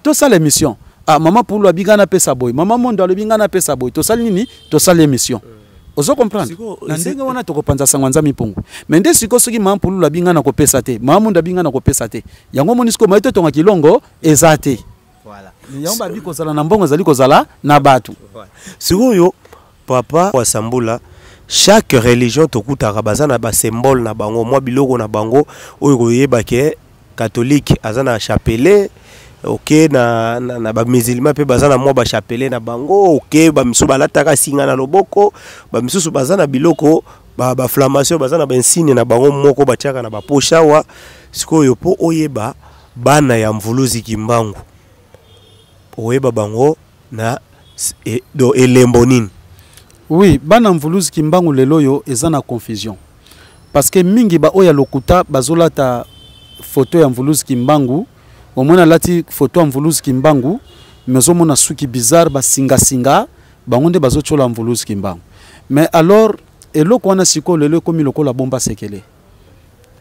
to sala émission mama polo bingana pesa boy mama mondo le bingana pesa boy to sala nini to sala émission ozo comprendre na ndenge wana to kopanza sangwa nzami pongo mais nde siko soki mama polo la bingana ko pesa te mama mondo bingana ko pesa te yango monisiko maito tonga kilongo ezate voilà yango babi ko sala na mbongo zali ko zala na batu sikoyo papa Wasambula chaque religion tokutaka baza na ba symbole na bango mwa biloko na bango oyo koyeba ke catholique aza na chapelet, ok, na ba musulman pe baza na mwa ba chapelet na bango, ok, ba misu balataka singa na loboko, ba misusu baza na biloko ba flammation baza na ba insigne na bango moko batiaka na ba poshawa. Sikoyo po oyeba bana ya mvuluzi kimbangu oyeba bango na do elembo nini? Oui, bana mvuluzi kimbangu lelo yo eza na confusion parce que mingi ba oya lokuta bazolata photo ya mvuluzi kimbangu, omona lati photo ya mvuluzi kimbangu mezo mona suki bizarre ba singa singa bangonde bazochola mvuluzi kimbangu. Mais alors eloko wana siko lelo komi lokola bomba sekele.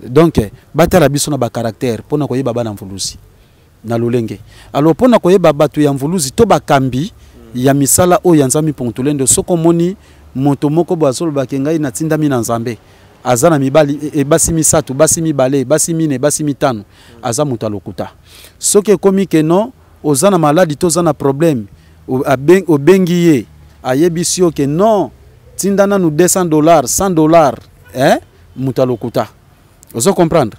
Donc batala biso na ba caractère pona koyeba bana mvuluzi na lolenge. Alors pona koyeba batu ya mvuluzi to bakambi ya misala o ya nzambi Pontulendo soko moni moto moko bazolo bakengai na tinda mina nzambe azana mibali e basi misatu basi mibale basi mine basi mitano aza muta lokuta soke komi ke non ozana maladi to zana problème obengi ye ayebisio ke non tinda na nous $200 $100 muta lokuta ozo comprendre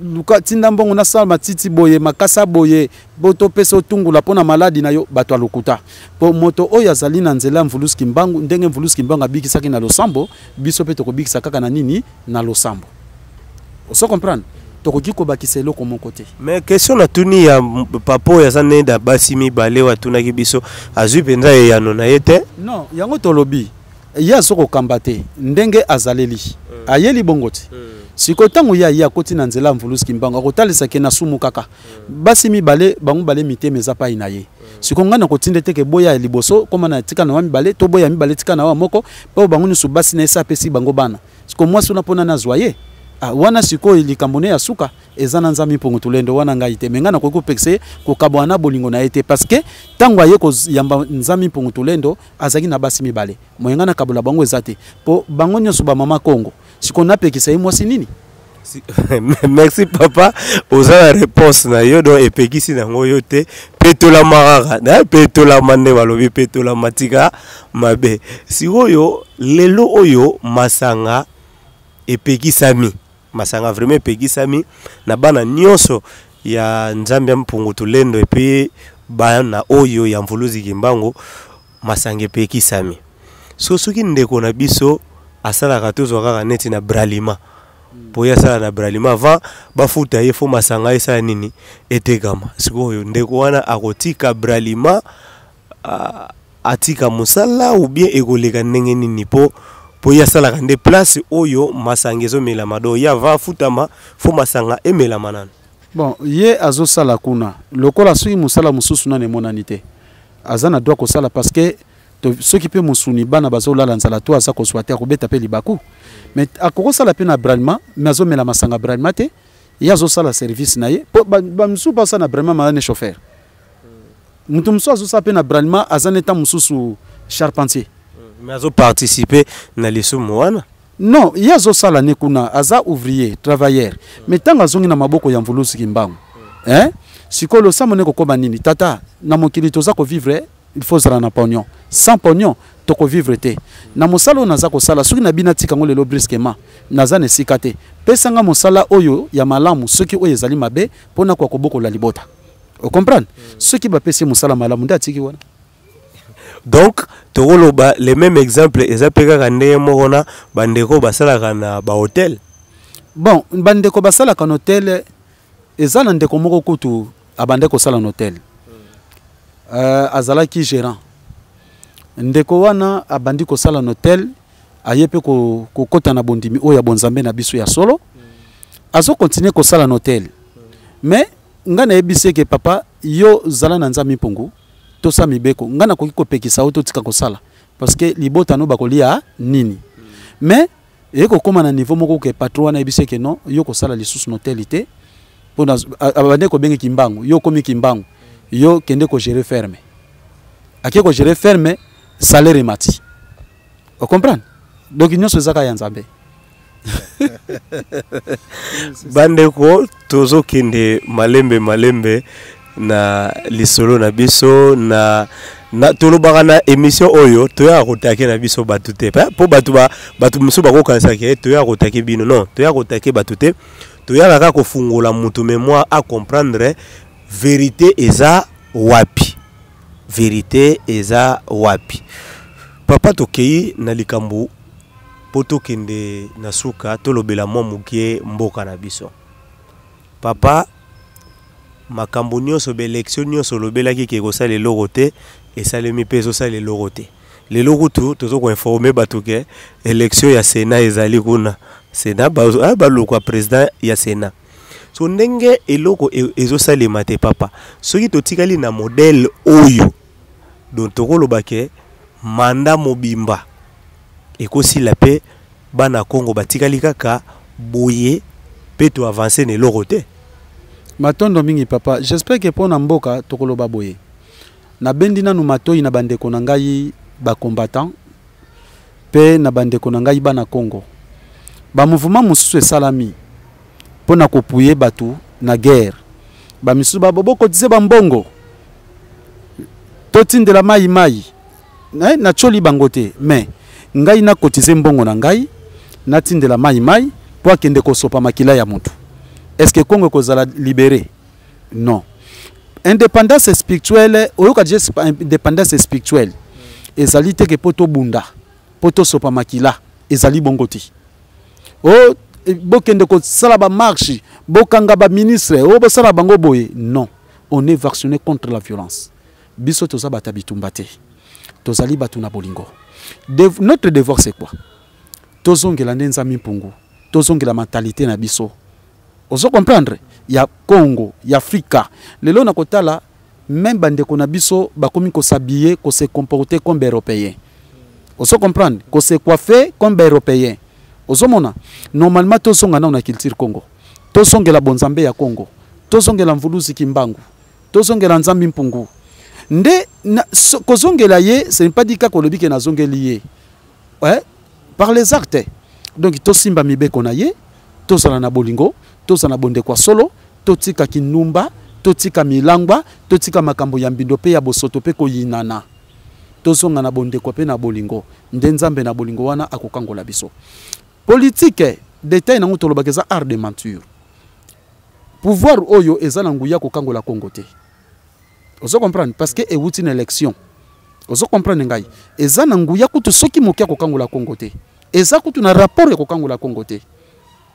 luka tinda mbongo na sala matiti boye makasa boye boto peso tungula pona maladi na yo bato lokuta po moto oyo azali na nzela mvuluzi kimbangu ndenge mvuluzi kimbangu abikisaki na losambo biso pe tokobikisa kaka na nini na losambo. Oso comprendre tokoki ko bakisa eloko mon côté. Mais question na tuni ya papo ya zane da basi mibale wa tunaki biso azui penza ya nona yete? Non, yango tolobi ya soko kambate ndenge azaleli ayeli bongoti siko tangu ya koti na nzela mvuluzi kimbangu akotalisa ke na sumu kaka basi mibale bangu bale miteme eza pa inaye siko ngana kotinde teke boya liboso koma na tika na mibale to boya mibale tika na wa moko po bangu ni subasi na esa pesi bango bana siko mwasi unapona na zwaye wana siko ilikambone ya suka ezana nzambi Pontulendo wana ngai te mengana ko pekse ko kabwana bolingo na ete parce que tangu aye ko yamba nzambi Pontulendo azaki na basi mibale moyengana kabula bango ezate po bango nyoso ba mama Kongo siko na pekisa mwasi nini. Merci papa oza la réponse na yo do epekisi na ngoyo te petola marara na petola mande balobi petola matika mabe sikoyo lelo oyo masanga epekisami masanga vraiment epekisami na bana nyonso ya nzambe Pontulendo epi bana oyo ya mvuluzi kimbangu masanga epekisami so soki ndeko na biso asala katozo kaka neti na bralima poya sala na bralima avant bafuta ye fo masanga esa nini etekama sikoyo ndeko wana akotika bralima atika musala ou bien ekoleka ndenge nini po ya sala kande place oyo masanga ezo mela mado ya va futama fo masanga emela manana. Bon ye azo sala kuna lokola soki musala mususu na nemonani te azana doit ko sala parce que ceux qui peuvent musuni bana bazolala nzala to aza ko swata ko beta pe libaku mais akoko sala pe na bralima mazo mela masanga bralima te yazo sala service na ye ba musu pa sana bralima ma ne chauffeur mutu musu azo sala pe na bralima azana ta mususu charpentier mais azo participer na lisumu wana non yazo sala ne kuna aza ouvrier travailleur mais tanga zongi na maboko ya mvuluzi kimbangu sikolo samone ko koba nini tata na mokili toza ko vivre il faut zala na pognon sans pognon toko vivre te na mosala naza ko sala soki na bina tika ngole lo brusquement naza ne sikate pesanga mosala oyo ya malamu soki oyo ezali mabe pona kwa koboko la libota o comprendre soki ba pesi mosala malamu nda tiki wana. Donc tokoloba les mêmes exemples ezapeka kande mona bandeko basala na ba hôtel. Bon bandeko basala ka hôtel ezana ndeko moko kutu abandeko sala na hôtel azalaki gérant ndeko wana abandi ko sala na hôtel ayepe ko kota na bondimi oya bonzambe na biso ya solo azo continuer ko sala na hôtel mais ngana ebise ke papa yo zala na nzambi Pongu to sa mibeko ngana ko pekisa auto tika ko sala parce que libota no bakolia nini mais eko koma na niveau moko ke patron na ebise ke non yo ko sala lisusu na hôtel ité pona abande ko bengi kimbangu yo komi kimbangu yo kende ko gérer ferme ake ko gérer ferme salaire mati o comprendre donc nyonso ezaka ya nzambe. Bandeko tozo kende malembe na lisolo na biso na tolobaka na émission oyo toya kotake na biso batu te po batu musu bakokanisa ke toya kotake bino non toya kotake batu te toya kaka kofungola mutu mémoire à comprendre vérité eza wapi papa tokei na likambo poto kende na suka tolobela mwa mukie mboka na biso papa makambo nyonso be élection nyonso lobelaki ke kosala eloko te esalemi mpe ezosala eloko te lelo kutu tozo koinforme bato ke élection ya Sénat ezali kuna Sénat balokwa président ya Sénat so ndenge eloko ezosalema te papa soki totikali na modèle oyo don tokoloba ke manda mobimba ekosila pe bana Congo batikali kaka boye pe to avancer ne eloko te. Matondo mingi papa, j'espère que pour Namboka tokoloba boye. Na bendina nu matoi na bandeko na ngai ba combattant pe na bandeko na ngai bana Congo. Ba mouvement mususu salami pona kopuye batu na guerre. Ba misusu ba boboko tise ba mbongo. Totinde la mai na choli bangote mais ngai na kotize mbongo na ngai na tinde la mai po akende kosopa makila ya mutu. Est-ce que Congo kozala libéré? Non. Indépendance spirituelle, oyoka je indépendance spirituelle. Ezali te ke poto bunda, poto sopa makila, ezali bongoti. Oh, bokende ko sala ba marche, bokanga ba ministre, oh bo sala bango boye. Non. On est vacciné contre la violence. Biso toza batabitumba te. Tozali batu na bolingo. Notre devoir c'est quoi? Tozongela ndenza mimpungu. Tozongela mentalité na biso. Ozo comprendre? Ya Congo, ya Afrika. Lelo na kotala, même bandeko na biso, bakomi ko s'habiller, ko se comporter comme européen. Ozo comprendre? Ko se coiffer comme européen. Ozo mona? Normalement, tozonga na culture Congo. Tozongela bonzambe ya Congo. Tozongela mvuluzi kimbangu. Tozongela nzambi mpungu. Nde, kozongela ye, ce n'est pas dit que lobi ke na zongeli ye. Ouais? Par les actes. Donc, tosimba mibe kona ye, tozala na bolingo, tozala bonde kwa solo, totika kinumba, totika milangwa, totika makambo ya mbindo pe ya bosoto pe ko yinana. Tozonga na bonde kwa pe na bolingo, ndenzambe na bolingo wana akokangola biso. Politique, détail na nguto lobakeza art de menture. Pouvoir oyo ezala nguya kokangola Congo te. Ozo comprendre parce que ewuti une élection. Ozo comprendre ngai. Ezana nguya kutu soki mokia kokangola Congo te. Eza kutu na rapport ya kokangola Congo te.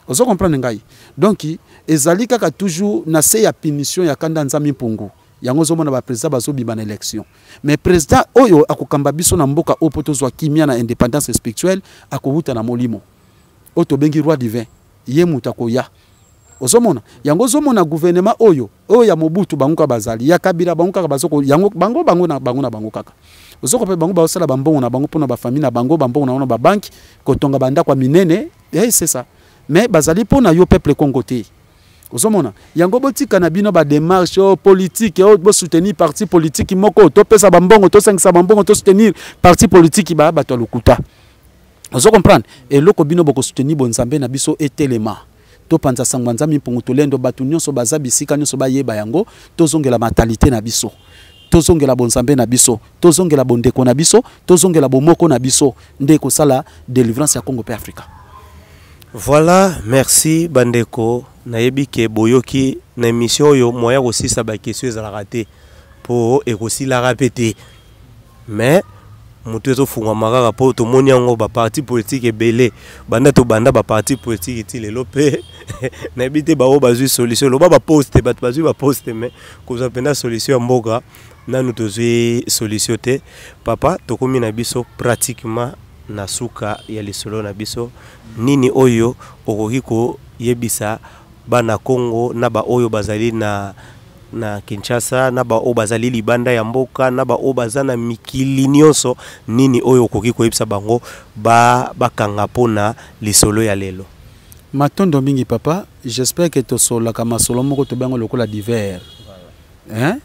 Ozo comprendre ngai. Donc ezali kaka toujours na se ya punition ya kanda nzami mpungu. Yango zo mona ba président bazo biba na élection. Mais président oyo akokamba biso na mboka opoto zwa kimia na indépendance spirituelle akohuta na molimo. Oto bengi roi divin. Ye mutakoya. Ozo mona yango zo mona gouvernement oyo ya Mobutu banguka bazali ya Kabila banguka bazoko yango bango na kaka. Ozo kopé bango ba sala bambongo na bango pona ba famille na bango bambongo na ba banque kotonga banda kwa minene. C'est ça. Mais bazali pona yo peuple congoté. Ozomona yango botika na bino ba démarche politique bo soutenir parti politique moko to pesa bambongo to sengisa bambongo to soutenir parti politique ba bato lokuta. Ozo comprendre et loko bino boko soutenir bonzambe na biso etelema. To panza sangwanza mimpungu to lendo batu nyonso baza bisika nyonso ba yeba yango tozongela mentalité na biso. Tozongela bonzambe na biso, tozongela bondeko na biso, tozongela bomoko na biso ndeko sala délivrance ya Congo pe Afrika. Voilà, merci bandeko. Nayebi ke boyoki na émission yo moya kosisa ba question za raté pour ekosi la répéter. Mais mutu ezo funga makaka po to moni yango ba parti politique ebele banda to banda ba parti politique ti lelo pe nayebi te ba o bazui solution lo ba poste ba bazui ba poste mais ko za penda solution mboka nanu to zui solution te papa to komi na biso pratiquement na suka ya lisolo na biso nini oyo okokiko yebisa bana Congo na ba oyo bazali na Kinshasa na ba o bazali libanda ya mboka na ba o bazana mikili nyonso nini oyo okokiko yebisa bango bakanga pona lisolo ya lelo. Matondo mingi papa, j'espère que to sola kama solo moko to bango lokola divers. Hein?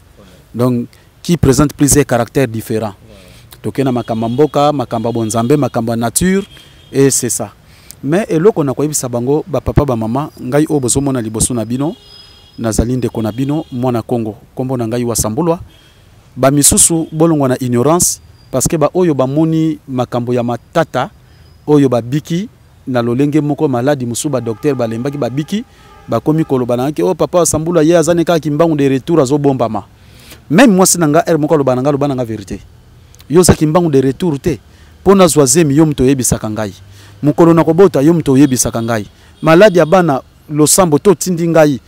Donc qui présente plusieurs caractères différents. Tokena makamba mboka, makamba bonzambe, makamba nature et c'est ça. Mais eloko na koyebisa bango ba papa ba mama ngai o bozomona liboso na bino nazali ndeko na bino mwana Congo kombo na ngai wasambulwa ba misusu bolongwa na ignorance parce que ba oyo ba moni makambo ya matata oyo ba biki na lolenge moko maladi musuba docteur balembaki ba biki ba komi koloba na ke oh papa wasambulwa ye azane ka kimbangu de retour azobombama même moi sinanga er moko loba nga vérité yo za kimbangu de retour te pona zwazemi yo mto yebisaka ngai mukolo na kobota yo mto yebisaka ngai maladi ya bana losambo to tindi ngai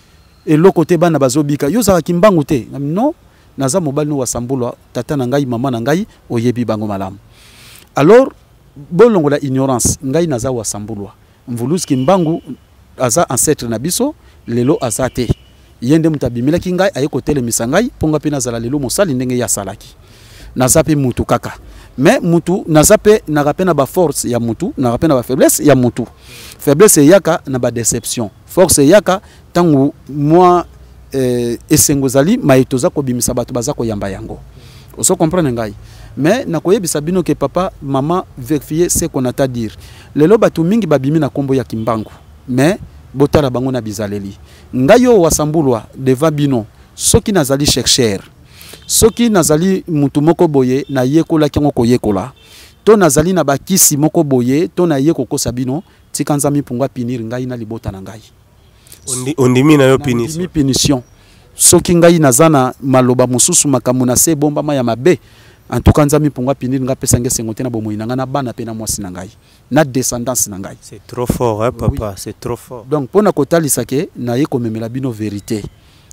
eloko te bana bazobika yo za kimbangu te non naza mobali no wasambulwa tata na ngai mama na ngai oyebi bango malamu alors bolongo la ignorance ngai naza wasambulwa mvuluski kimbangu aza ancêtre na biso lelo azate yende mutabimila kingai ayekotele misangai ponga pena zala lelo mosali ndenge ya salaki nazape mutu kaka mais mutu nazape nakapena ba force ya mutu nakapena ba faiblesse ya mutu faiblesse yaka na ba déception force yaka tangu moi esengozali maitoza ko bimisa bato bazako yamba yango oso comprendre ngai mais nakoyebisa bino ke papa maman vérifier ce qu'on a à dire lelo batu mingi babimi na kombo ya kimbangu mais botala bango na bizaleli ngayo wasambulwa deva bino soki nazali chercheur soki nazali mutu moko boye na yekola kingo ko yekola to nazali na bakisi moko boye to na yeko kosa bino tika nzami pungwa pinir ngai na libota na ngai ondimi na yo punition soki ngai nazana maloba mususu makamuna se bomba ma ya mabe en tout cas nzami pungwa pinir nga pesa nge sengote na bomoyi na ngana bana pe na mwasi na ngai na descendance na ngai c'est trop fort hein papa oui. C'est trop fort donc pona kotalisa ke na ye komemela bino vérité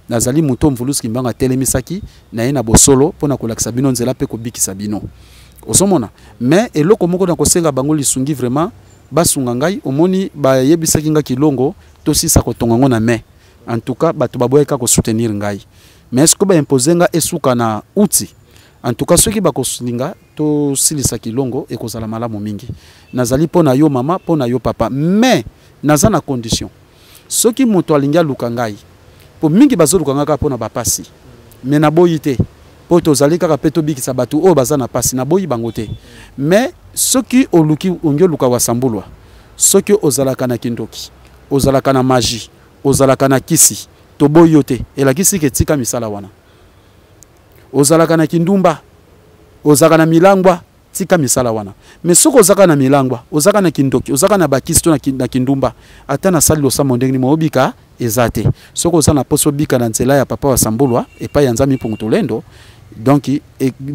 nazali muto mvuluski mbanga telemisaki na ye na bosolo pona kolakisa bino nzela pe kobikisa bino osomona mais eloko moko na kosenga bango lisungi vraiment basunga ngai omoni ba yebisaki nga kilongo to sisa kotonga ngo na main en tout cas bato baboyeka ko soutenir ngai mais est-ce que ba imposer nga esuka na outil en tout cas ceux qui bakosulinga to silisa kilongo ekozala malamu mingi nazali pona yo mama pona yo papa mais nazana condition ceux qui moto alinga luka ngai po mingi bazoluka nga pona bapasi mais na boyite po tozali kaka peto bikisa batu o bazana pasi na boyi bangote mais ceux qui oluki ongyo luka wasambulwa ceux qui ozalaka na kindoki ozalaka na magie ozalaka na kisi to boyote elakisi ke tika misala wana ozalaka na kindumba ozalaka na milangwa tika misala wana mais soko ozalaka na milangwa ozalaka na kindoki ozalaka na bakisi to na kindumba ata na sali losamo ndenge ni mobika ezate soko ozana na poso bika na nzela ya papa wasambulwa epa ya nzami punguto lendo donc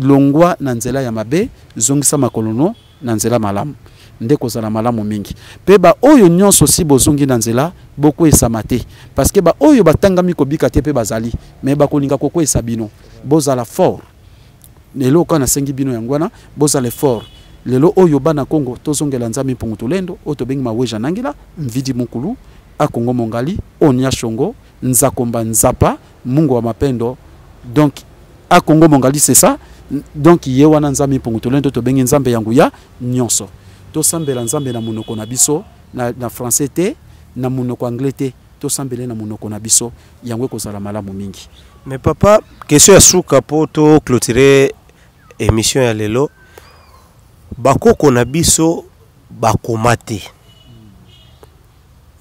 longwa na nzela ya mabe zongisa makolono na nzela malamu ndeko zala malamu mingi pe ba oyo nyonso si bozongi na nzela boko esamate parce que ba oyo batangami kobika te pe bazali mais bakolinga koko esabino bozala fort lelo kana sengi bino yangwana bozala fort lelo oyo bana Congo tozongela nzami punguto lendo oto bengi maweja nangila mvidi mukulu akongo mongali onya shongo nzakomba nzapa mungu wa mapendo donc akongo mongali c'est ça donc yewana nzami punguto lendo to bengi nzambe yangu ya nyonso to sambela nzambe na munoko na biso na français te na munoko anglais te to sambele na munoko na biso yango kozala malamu mingi mais papa question ya suka po to clôturer émission ya lelo bakoko na biso bakomate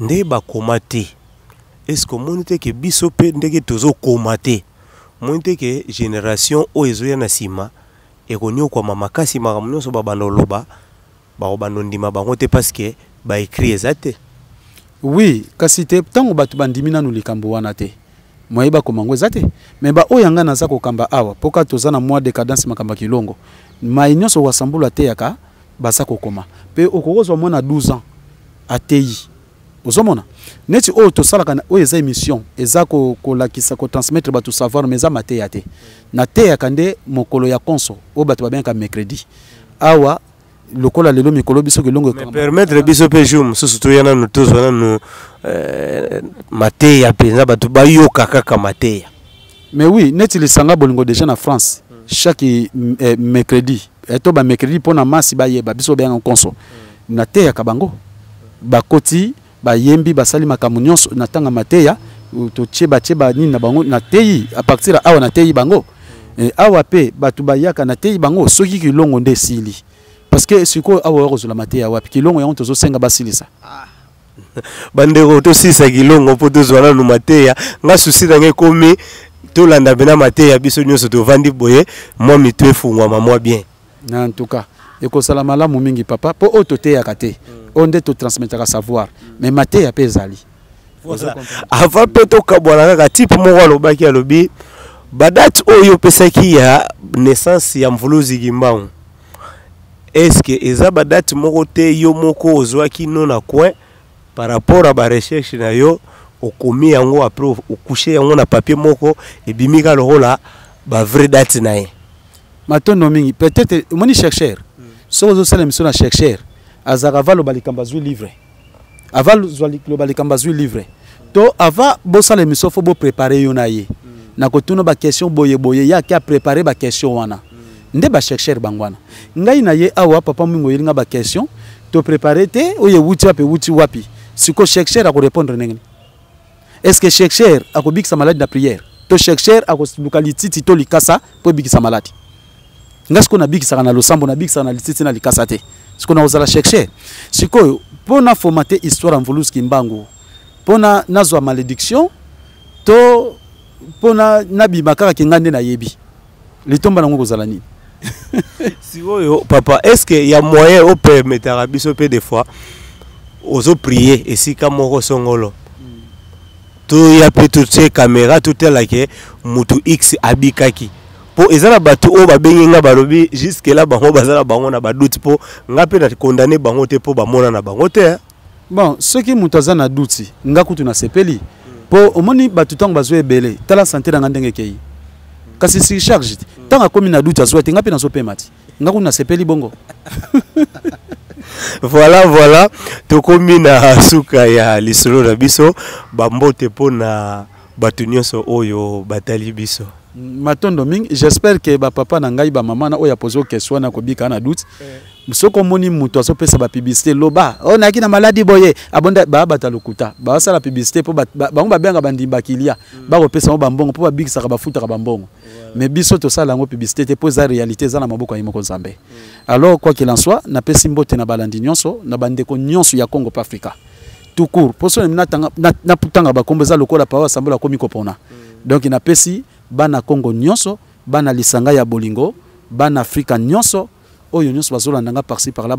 nde bakomate est-ce que monite ke biso pe ndeke tozo komate monite ke génération o ezoya na sima ekoni kwa mama kasi makamno so babandoloba ndima bango te parce que ba écrit ezate oui kasi te tango batu bandimina no likambo wana te moyeba komango ezate mais ba oyanga naza ko kamba awa poka tozana mois de cadence makamba kilongo ma nyonso wasambula te yaka basa kokoma pe okokozwa mwana 12 ans atei ozomona neti o to salaka na o eza émission ezako kolakisa ko transmettre batu savoir mais za mate yate na te yakande mokolo ya konso o batu babenka mercredi awa lokola lelo mikolo biso kelongo me permettre biso pe jour surtout yana no tozwana no mateya penza batu bayoka kaka mateya mais oui neti lisanga bolingo déjà na France chaque mercredi eto ba mercredi pona masi ba yeba biso bien en konso na teya kabango bakoti ba yembi basali makamu nyonso na tanga mateya to cheba nini na bango na teyi a partir awa na teyi bango awa pe batu bayaka na teyi bango soki kilongo nde sili parce que siko awa kozula mateya wapi kilongo yango tozo senga basilisa bandeko to 6 kilongo po to zwana no mateya nga susi na ngekomi to landa bena mateya biso nyonso to vandi boye moi mitwe fungwa mama bien. En tout cas ekosala malamu mingi papa po ototeya kate onde to transmettre ka savoir mais mateya pe ezali avant pe to kabwana kaka type moko alobaki alobi badate oyo pesaki ya naissance ya mvuluzi Kimbangu. Est-ce que eza badate moko te yo moko ozwaki no na coin par rapport à ba recherche na yo okomi yango après okoucher yango na papier moko ebimika lokola ba vraie date na ye matondo mingi peut-être moni chercheur so ozo sala mission na chercheur azaka valo balikambazui livre aval zwali balikambazui livre to ava bo sala mission fo bo préparer yo na ye na kotuna ba question boye boye ya ki a préparer ba question wana nde ba chercheur bangwana ngai na ye awa papa mwingo yiringa ba question to préparer te oye wuti wapi siko chercheur a ko répondre nengeni. Est-ce que chercheur a ko bikisa malade na prière to chercheur a ko localité to likasa po bikisa malade ngasko na bikisa na losambo na bikisa na lititi na likasa te siko na ozala chercheur siko pona formater histoire mvuluzi Kimbangu pona nazwa malédiction to pona nabi makaka kingande na yebi litomba nango kozala nini. Si oyo papa est-ce que y a moyen au permettre biso pe des fois ozo prier et si kamoko songolo to ya pe tout ces caméra tout est là que mutu x abikaki po ezala batu o ba benginga balobi jusque là bango bazala bango na ba doute po ngape na condamner bango te po ba mona na bango te. Bon ceux qui mutaza na doute ngakutu na sepeli po omoni batu tango bazwe belé tala santé na ndenge kei kasi si charge tanga komi na doute azwa te ngape na so pemati ngaku na sepeli bongo. Voilà to komi na suka ya lisolo na biso bambote po na batu nyonso oyo batali biso matondo mingi. J'espère que ba papa na ngai ba mama na oya poser question na kobika na doute soko moni muto azopesa ba publicité loba on a ki na maladie boye abonda ba batalokuta ba sala publicité po bango ba benga bandimba kilia ba kopesa mo bambongo po ba bikisa ka bafuta ka bambongo mais biso to sala ngo publicité te po za réalité za na maboko ya moko Nzambe. Alors quoi qu'il en soit na pesi mbote na balandi nyonso na bandeko nyonso ya Congo pa Africa tout court po so na putanga ba kombo za lokola pa wasambula komi kopona donc na pesi bana Congo nyonso bana lisanga ya bolingo bana Afrika nyonso oyo nyonso bazolanda nga par-ci par là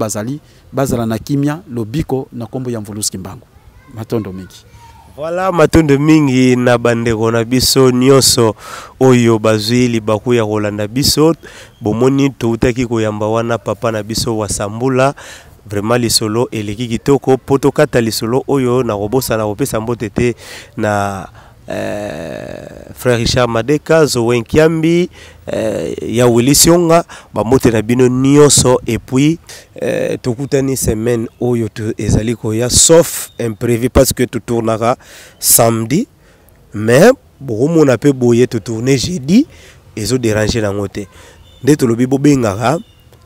bazala na kimia lobiko na kombo ya mvuluzi Kimbangu matondo mingi. Voilà matondo mingi na bandeko na biso nyonso oyo bazwili bakuya kolanda biso bomoni toutaki koyamba wana papa na biso wasambula vraiment lisolo eleki kitoko poto kata lisolo oyo na robosa na kopesa mbote te na frère Richard Madeka Zowen Kiambi ya Willisionga bamote na bino nyonso et puis tokutani semaine oyo to ezali koya sauf imprévu parce que tout tournera samedi mais bomo na pe boye to tourner jeudi ezo déranger na ngote nde to lobi bo bengaka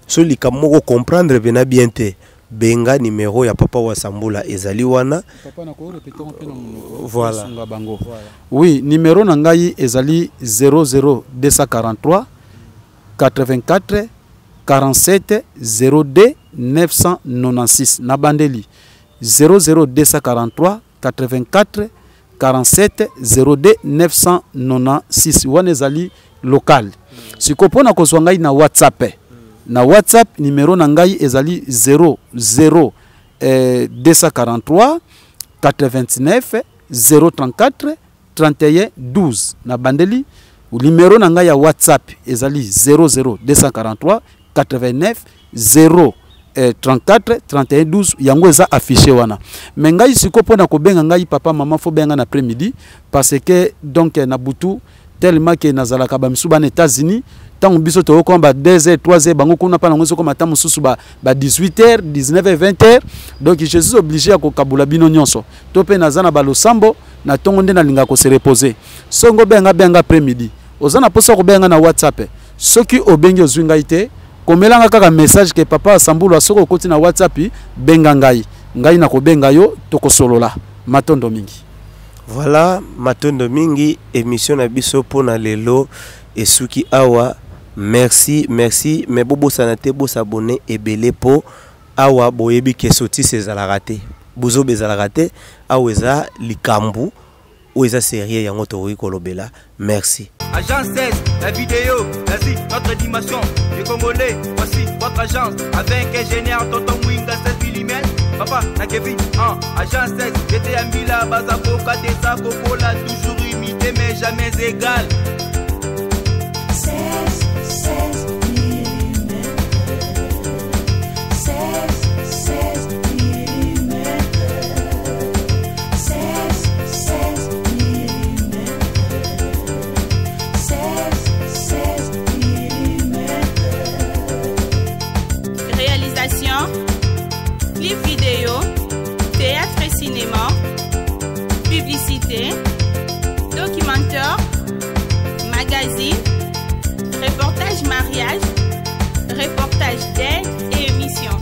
so likamoko comprendre bena bien te benga numéro ya papa wasambula ezali wana papa na ko répéter voilà. Oui numéro na ngai ezali 00243 84 47 02 996 na bandeli 00243 84 47 02 996 wana ezali local sikopona ko ngai na WhatsApp na WhatsApp numéro na ngai ezali 243 89 034 31 12 na bandeli numéro na ngai ya WhatsApp ezali 243 89 034 31 12 yango eza affiché wana mais ngai sikopo na kobenga ngai papa mama fo benga na après-midi parce que donc na butu tellement que nazalaka ba misuba na États-Unis tant biso to ko ba 2h 3h bango kuna pa nango ko mata mususu ba 18h 19h 20h donc je suis obligé à ko kabula bino nyonso to pe nazana ba losambo na tongo nde na linga ko se reposer songo benga après-midi ozana posa ko benga na WhatsApp soki obengi ozwinga ite komelanga kaka message que papa Sambulu asoko koti na WhatsApp benga ngai na ko benga yo to ko solola matondo mingi. Voilà matondo mingi émission na biso pona lelo esuki awa merci mais bobo sanate bo s'abonner ebele po awa boyebi ke soti ces ala raté bozo bezalaka te awa eza likambu oyo eza série yango tokoki kolobela. Merci. Agence 16, la vidéo, vas-y, notre dimension. Les Congolais, voici votre agence. Avec ingénieur Tonton Mwinga 16 mm. Papa, na Kevin, agence 16. J'étais à Mila, Bazako, Kadesa, Kokola, toujours imité, mais jamais égal. 16 mm. 16 mm. 16 mm. 16 mm. Réalisation, clip vidéo, théâtre et cinéma, publicité, documentaire, magazine, reportage mariage, reportage d'aide et émission.